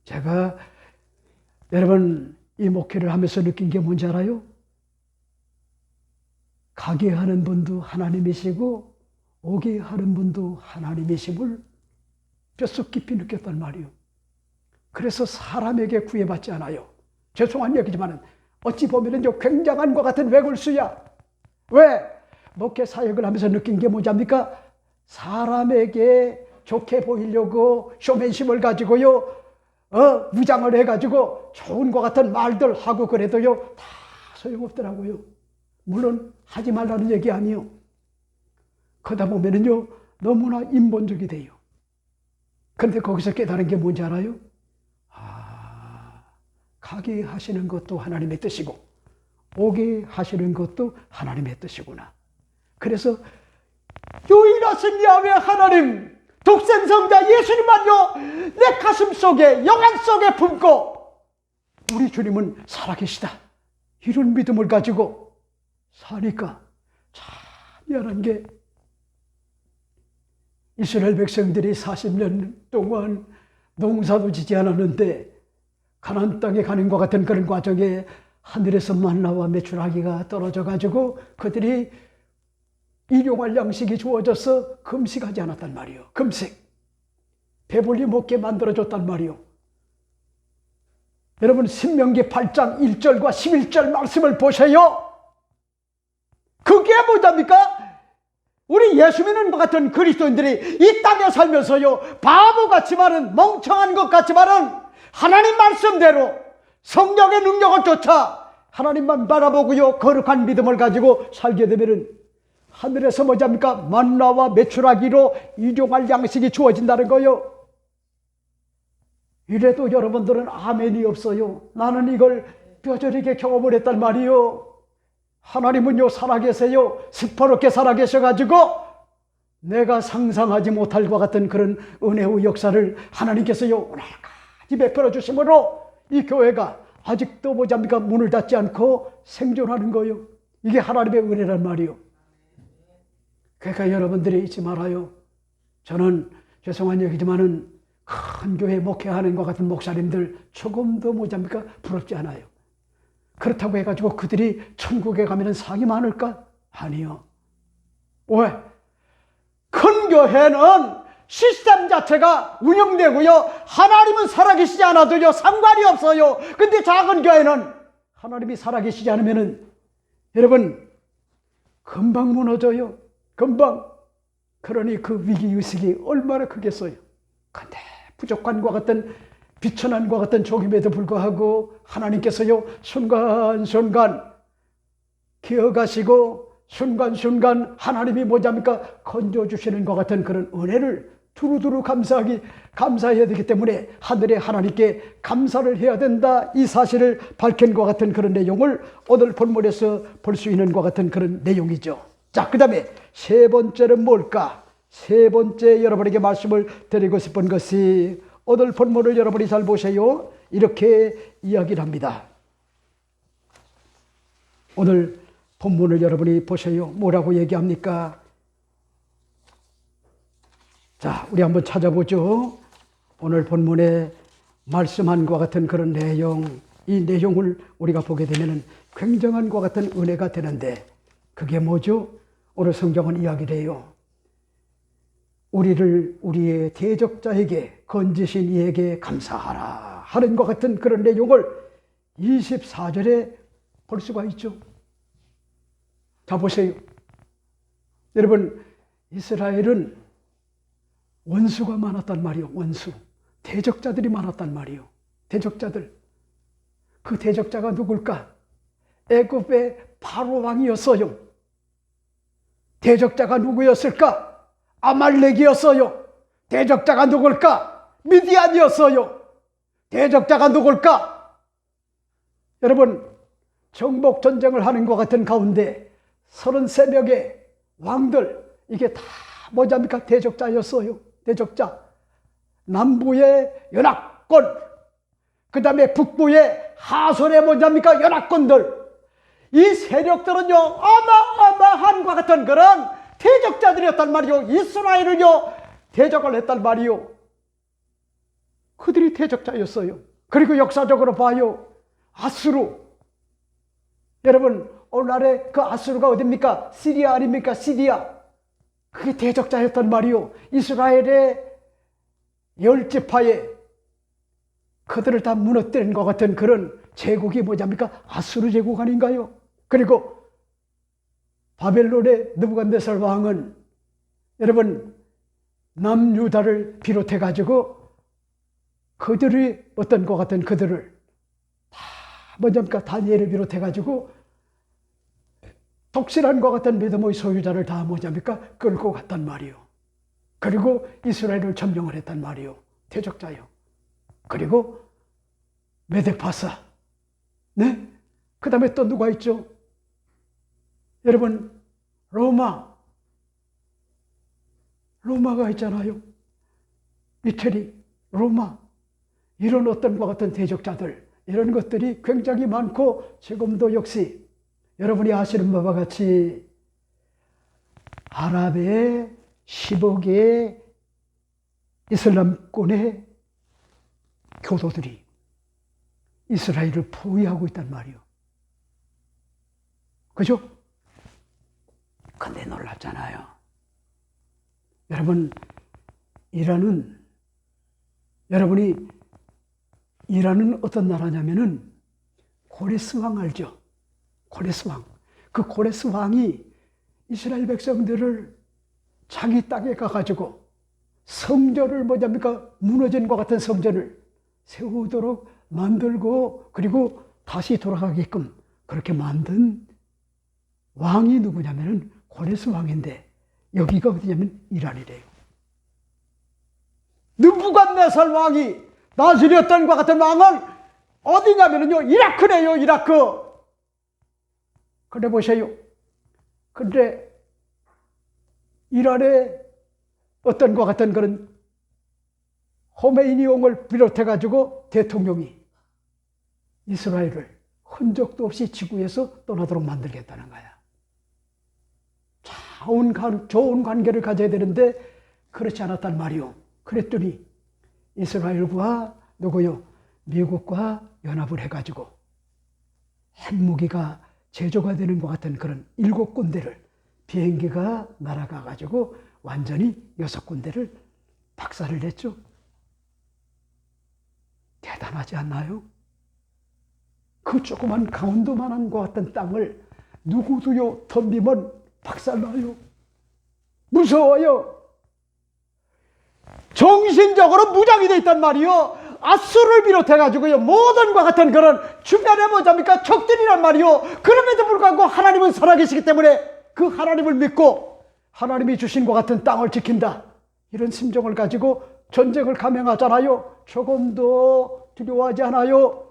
제가 여러분 이 목회를 하면서 느낀 게 뭔지 알아요? 가게 하는 분도 하나님이시고 오게 하는 분도 하나님이심을 뼛속 깊이 느꼈단 말이에요. 그래서 사람에게 구애받지 않아요. 죄송한 얘기지만 어찌 보면 굉장한 것 같은 외골수야. 왜? 목회 사역을 하면서 느낀 게 뭐냐입니까? 사람에게 좋게 보이려고 쇼맨십을 가지고요, 무장을 해가지고 좋은 것 같은 말들 하고 그래도요, 다 소용없더라고요. 물론 하지 말라는 얘기 아니요. 그러다 보면은요, 너무나 인본적이 돼요. 그런데 거기서 깨달은 게 뭔지 알아요? 가게 하시는 것도 하나님의 뜻이고 오게 하시는 것도 하나님의 뜻이구나. 그래서 유일하신 야훼 하나님, 독생성자 예수님만요 내 가슴 속에, 영안 속에 품고 우리 주님은 살아계시다, 이런 믿음을 가지고 사니까 참 미안한 게, 이스라엘 백성들이 40년 동안 농사도 지지 않았는데 가나안 땅에 가는 것 같은 그런 과정에 하늘에서 만나와 메추라기가 떨어져 가지고 그들이 일용할 양식이 주어져서 금식하지 않았단 말이요. 금식. 배불리 먹게 만들어줬단 말이요. 여러분 신명기 8장 1절과 11절 말씀을 보세요. 그게 뭐답니까? 우리 예수 믿는 것 같은 그리스도인들이 이 땅에 살면서요, 바보같지만은, 멍청한 것 같지만은 하나님 말씀대로 성령의 능력을 쫓아 하나님만 바라보고요, 거룩한 믿음을 가지고 살게 되면은 하늘에서 뭐잡니까? 만나와 메추라기로 일용할 양식이 주어진다는 거요. 이래도 여러분들은 아멘이 없어요. 나는 이걸 뼈저리게 경험을 했단 말이요. 하나님은요 살아계세요. 시퍼렇게 살아계셔가지고 내가 상상하지 못할 것 같은 그런 은혜의 역사를 하나님께서요 오늘까지 베풀어 주심으로 이 교회가 아직도 뭐잡니까? 문을 닫지 않고 생존하는 거예요. 이게 하나님의 은혜란 말이요. 그러니까 여러분들이 잊지 말아요. 저는 죄송한 얘기지만은 큰 교회 목회하는 것 같은 목사님들 조금도 뭐잡니까? 부럽지 않아요. 그렇다고 해가지고 그들이 천국에 가면 상이 많을까? 아니요. 왜? 큰 교회는 시스템 자체가 운영되고요, 하나님은 살아계시지 않아도요 상관이 없어요. 근데 작은 교회는 하나님이 살아계시지 않으면은 여러분 금방 무너져요. 금방. 그러니 그 위기의식이 얼마나 크겠어요. 근데 부족한과 같은, 비천한과 같은 종임에도 불구하고 하나님께서요 순간순간 기어가시고 순간순간 하나님이 뭐잡니까? 건져주시는 것 같은 그런 은혜를 두루두루 감사해야 되기 때문에 하늘의 하나님께 감사를 해야 된다, 이 사실을 밝힌 것 같은 그런 내용을 오늘 본문에서 볼 수 있는 것 같은 그런 내용이죠. 자, 그 다음에 세 번째는 뭘까? 세 번째 여러분에게 말씀을 드리고 싶은 것이, 오늘 본문을 여러분이 잘 보세요. 이렇게 이야기를 합니다. 오늘 본문을 여러분이 보세요. 뭐라고 얘기합니까? 자, 우리 한번 찾아보죠. 오늘 본문에 말씀한 것 같은 그런 내용, 이 내용을 우리가 보게 되면 굉장한 것 같은 은혜가 되는데, 그게 뭐죠? 오늘 성경은 이야기를 해요. 우리를 우리의 대적자에게 건지신 이에게 감사하라 하는 것 같은 그런 내용을 24절에 볼 수가 있죠. 자, 보세요. 여러분, 이스라엘은 원수가 많았단 말이요. 원수. 대적자들이 많았단 말이요. 대적자들. 그 대적자가 누굴까? 애굽의 바로 왕이었어요. 대적자가 누구였을까? 아말렉이었어요. 대적자가 누굴까? 미디안이었어요. 대적자가 누굴까? 여러분, 정복 전쟁을 하는 것 같은 가운데 33명의 왕들, 이게 다 뭐잡니까? 대적자였어요. 대적자. 남부의 연합권, 그 다음에 북부의 하솔의 뭐냐입니까? 연합권들. 이 세력들은요, 어마어마한 것 같은 그런 대적자들이었단 말이요. 이스라엘을요, 대적을 했단 말이요. 그들이 대적자였어요. 그리고 역사적으로 봐요. 아수르. 여러분, 오늘날의 그 아수르가 어딥니까? 시리아 아닙니까? 시리아. 그게 대적자였단 말이요. 이스라엘의 10지파에 그들을 다 무너뜨린 것 같은 그런 제국이 뭐냐입니까? 아수르 제국 아닌가요? 그리고 바벨론의 느부갓네살 왕은 여러분 남유다를 비롯해 가지고 그들이 어떤 것 같은 그들을 다 뭐냐입니까? 다니엘을 비롯해 가지고 독실한 것 같은 믿음의 소유자를 다 뭐냐입니까? 끌고 갔단 말이요. 그리고 이스라엘을 점령을 했단 말이요. 대적자요. 그리고 메데파사. 네? 그 다음에 또 누가 있죠? 여러분, 로마가 있잖아요. 이태리, 로마. 이런 어떤 것 같은 대적자들, 이런 것들이 굉장히 많고, 지금도 역시 여러분이 아시는 바와 같이 아랍의 15개의 이슬람권의 교도들이 이스라엘을 포위하고 있단 말이요. 그죠? 근데 놀랍잖아요. 이란은 어떤 나라냐면은 고레스 왕 알죠? 고레스 왕. 그 고레스 왕이 이스라엘 백성들을 자기 땅에 가가지고 성전을 뭐냐입니까? 무너진 것 같은 성전을 세우도록 만들고 그리고 다시 돌아가게끔 그렇게 만든 왕이 누구냐면은 고레스 왕인데 여기가 어디냐면 이란이래요. 느부갓네살 왕이 다스렸던 것 같은 왕은 어디냐면요 이라크래요. 이라크. 그래 보세요. 근데 이란의 어떤 것 같은 그런 호메이니 왕을 비롯해 가지고 대통령이 이스라엘을 흔적도 없이 지구에서 떠나도록 만들겠다는 거야. 좋은 관계를 가져야 되는데 그렇지 않았단 말이요. 그랬더니 이스라엘과 누구요? 미국과 연합을 해가지고 핵무기가 제조가 되는 것 같은 그런 7군데를 비행기가 날아가가지고 완전히 6군데를 박살을 냈죠. 대단하지 않나요? 그 조그만 강원도만한 것 같은 땅을 누구도요 덤비면 박살나요. 무서워요. 정신적으로 무장이 돼 있단 말이요. 아수를 비롯해가지고요 모든 것 같은 그런 주변에 뭐잡니까 적들이란 말이요. 그럼에도 불구하고 하나님은 살아계시기 때문에 그 하나님을 믿고 하나님이 주신 것 같은 땅을 지킨다. 이런 심정을 가지고 전쟁을 감행하잖아요. 조금도 두려워하지 않아요.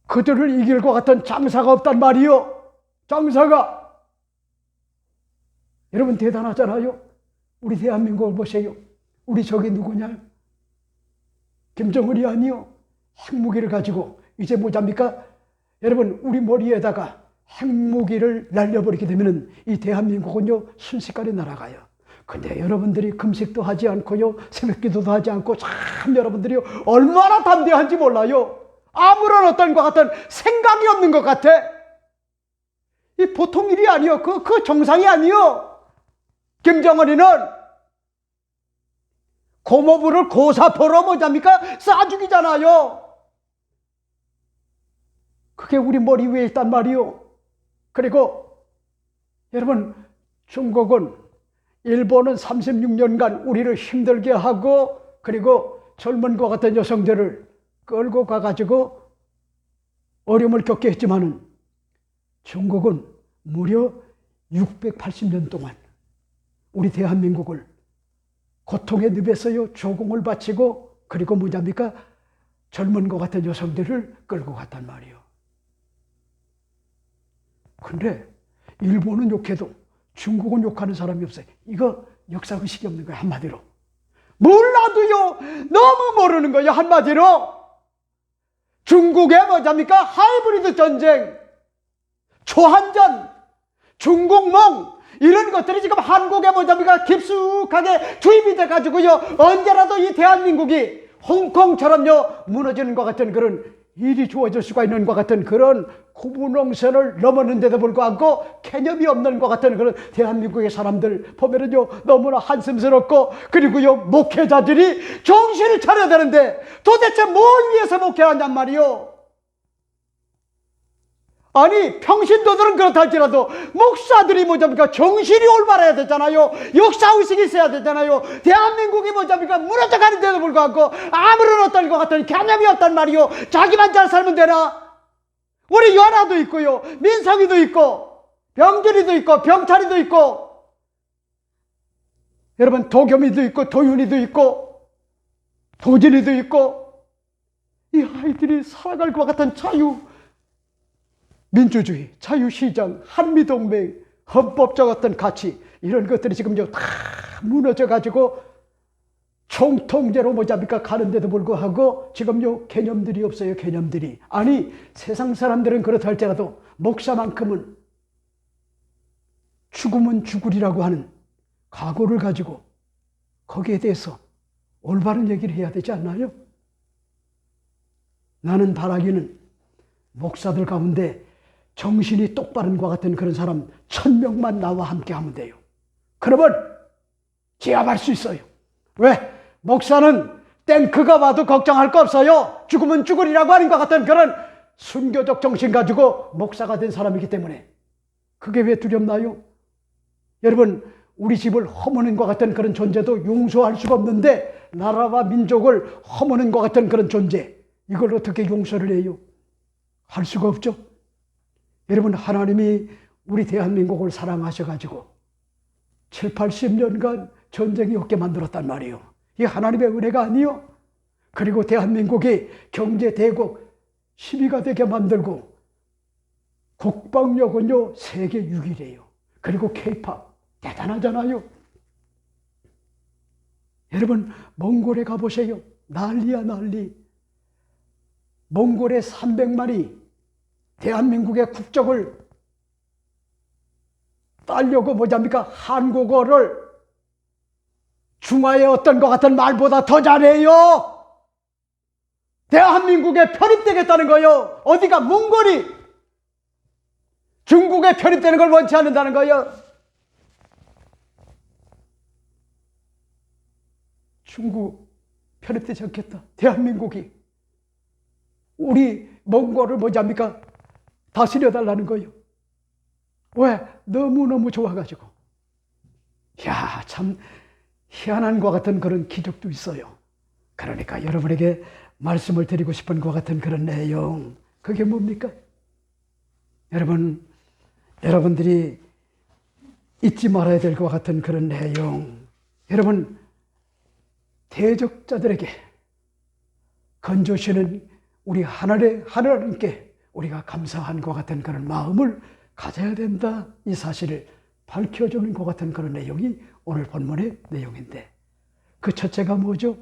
그들을 이길 것 같은 장사가 없단 말이요. 장사가. 여러분 대단하잖아요. 우리 대한민국을 보세요. 우리 적이 누구냐? 김정은이 아니요. 핵무기를 가지고 이제 뭐잡니까? 여러분 우리 머리에다가 핵무기를 날려버리게 되면 이 대한민국은요 순식간에 날아가요. 근데 여러분들이 금식도 하지 않고요 새벽기도도 하지 않고 참 여러분들이 얼마나 담대한지 몰라요. 아무런 어떤 것 같은 생각이 없는 것 같아. 이 보통 일이 아니요. 그 정상이 아니요. 김정은이는 고모부를 고사포로 뭐잡니까? 쏴 죽이잖아요. 그게 우리 머리 위에 있단 말이요. 그리고 여러분 중국은 일본은 36년간 우리를 힘들게 하고 그리고 젊은 것 같은 여성들을 끌고 가가지고 어려움을 겪게 했지만은 중국은 무려 680년 동안 우리 대한민국을 고통의 늪에서요 조공을 바치고 그리고 뭐냐입니까? 젊은 것 같은 여성들을 끌고 갔단 말이에요. 근데 일본은 욕해도 중국은 욕하는 사람이 없어요. 이거 역사의식이 없는 거예요. 한마디로. 몰라도요, 너무 모르는 거예요. 한마디로 중국의 뭐잡니까? 하이브리드 전쟁, 초한전, 중국몽, 이런 것들이 지금 한국에 뭐잡니까? 깊숙하게 주입이 돼가지고요, 언제라도 이 대한민국이 홍콩처럼요 무너지는 것 같은 그런 일이 주어질 수가 있는 것 같은 그런 구분홍선을 넘었는데도 불구하고 개념이 없는 것 같은 그런 대한민국의 사람들 보면은요 너무나 한심스럽고, 그리고요 목회자들이 정신을 차려야 되는데 도대체 뭘 위해서 목회하냔 말이요. 아니 평신도들은 그렇다 할지라도 목사들이 뭐잡니까? 정신이 올바라야 되잖아요. 역사의식이 있어야 되잖아요. 대한민국이 뭐잡니까? 무너져 가는데도 불구하고 아무런 어떤 것 같은 개념이 없단 말이요. 자기만 잘 살면 되나? 우리 연하도 있고요, 민석이도 있고, 병준이도 있고, 병찬이도 있고, 여러분 도겸이도 있고, 도윤이도 있고, 도진이도 있고, 이 아이들이 살아갈 것 같은 자유 민주주의, 자유시장, 한미동맹, 헌법적 어떤 가치, 이런 것들이 지금요 다 무너져가지고 총통제로 뭐잡니까? 가는데도 불구하고 지금요 개념들이 없어요. 개념들이. 아니 세상 사람들은 그렇다 할지라도 목사만큼은 죽으면 죽으리라고 하는 각오를 가지고 거기에 대해서 올바른 얘기를 해야 되지 않나요? 나는 바라기는 목사들 가운데 정신이 똑바른 것 같은 그런 사람 1000명만 나와 함께 하면 돼요. 그러면 제압할 수 있어요. 왜? 목사는 탱크가 와도 걱정할 거 없어요. 죽으면 죽으리라고 하는 것 같은 그런 순교적 정신 가지고 목사가 된 사람이기 때문에. 그게 왜 두렵나요? 여러분 우리 집을 허무는 것 같은 그런 존재도 용서할 수가 없는데, 나라와 민족을 허무는 것 같은 그런 존재, 이걸 어떻게 용서를 해요? 할 수가 없죠. 여러분 하나님이 우리 대한민국을 사랑하셔가지고 7, 80년간 전쟁이 없게 만들었단 말이에요. 이게 하나님의 은혜가 아니요. 그리고 대한민국이 경제대국 10위가 되게 만들고 국방력은요 세계 6위래요. 그리고 K-팝 대단하잖아요. 여러분 몽골에 가보세요. 난리야 난리. 몽골의 300만이 대한민국의 국적을 따려고 뭐잡니까? 한국어를 중화의 어떤 것 같은 말보다 더 잘해요. 대한민국에 편입되겠다는 거예요. 어디가 몽골이 중국에 편입되는 걸 원치 않는다는 거예요. 중국 편입되지 않겠다. 대한민국이 우리 몽골을 뭐잡니까? 다스려달라는 거예요. 왜? 너무너무 좋아가지고. 야, 참 희한한 것 같은 그런 기적도 있어요. 그러니까 여러분에게 말씀을 드리고 싶은 것 같은 그런 내용, 그게 뭡니까? 여러분들이 잊지 말아야 될 것 같은 그런 내용. 여러분, 대적자들에게 건져주시는 우리 하나님께 우리가 감사한 것 같은 그런 마음을 가져야 된다. 이 사실을 밝혀주는 것 같은 그런 내용이 오늘 본문의 내용인데, 그 첫째가 뭐죠?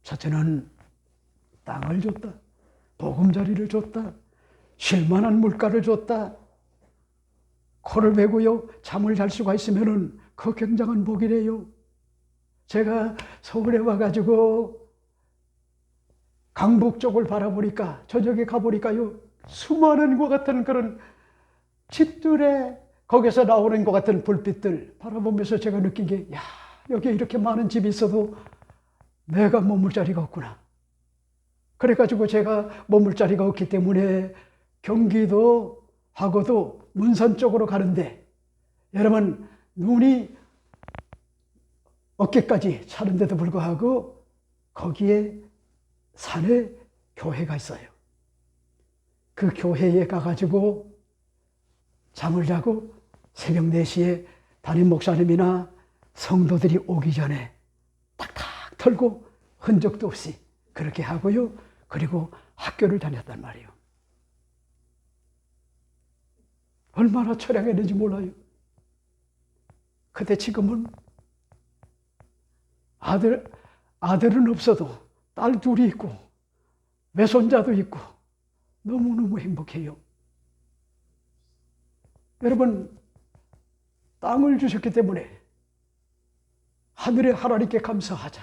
첫째는 땅을 줬다. 보금자리를 줬다. 쉴만한 물가를 줬다. 코를 베고요 잠을 잘 수가 있으면은 그 굉장한 복이래요. 제가 서울에 와가지고 강북 쪽을 바라보니까, 저녁에 가보니까요 수많은 것 같은 그런 집들에 거기서 나오는 것 같은 불빛들 바라보면서 제가 느낀 게, 야, 여기 이렇게 많은 집이 있어도 내가 머물 자리가 없구나. 그래가지고 제가 머물 자리가 없기 때문에 경기도 하고도 문산 쪽으로 가는데, 여러분 눈이 어깨까지 차는데도 불구하고 거기에 산에 교회가 있어요. 그 교회에 가가지고 잠을 자고 새벽 4시에 담임 목사님이나 성도들이 오기 전에 탁탁 털고 흔적도 없이 그렇게 하고요. 그리고 학교를 다녔단 말이에요. 얼마나 처량했는지 몰라요. 근데 지금은 아들은 없어도 딸 둘이 있고 외손자도 있고 너무너무 행복해요. 여러분, 땅을 주셨기 때문에 하늘의 하나님께 감사하자.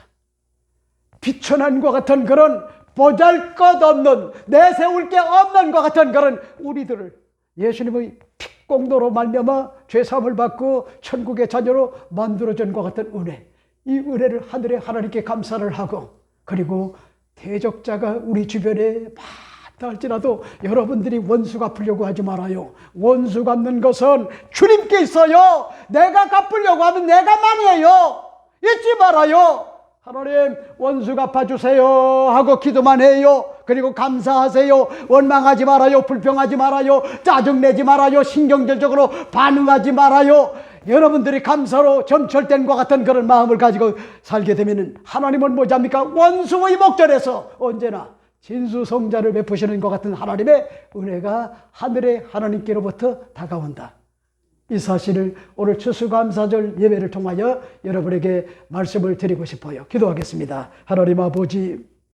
비천한과 같은 그런 보잘것없는, 내세울 게 없는 것 같은 그런 우리들을 예수님의 핏공로로 말미암아 죄사함을 받고 천국의 자녀로 만들어준 것 같은 은혜, 이 은혜를 하늘의 하나님께 감사를 하고, 그리고 대적자가 우리 주변에 많다 할지라도 여러분들이 원수 갚으려고 하지 말아요. 원수 갚는 것은 주님께 있어요. 내가 갚으려고 하면 내가 망해요. 잊지 말아요. 하나님, 원수 갚아주세요 하고 기도만 해요. 그리고 감사하세요. 원망하지 말아요. 불평하지 말아요. 짜증내지 말아요. 신경질적으로 반응하지 말아요. 여러분들이 감사로 점철된 것 같은 그런 마음을 가지고 살게 되면 하나님은 뭐합니까? 원수의 목전에서 언제나 진수성자를 베푸시는 것 같은 하나님의 은혜가 하늘의 하나님께로부터 다가온다. 이 사실을 오늘 추수감사절 예배를 통하여 여러분에게 말씀을 드리고 싶어요. 기도하겠습니다. 하나님 아버지,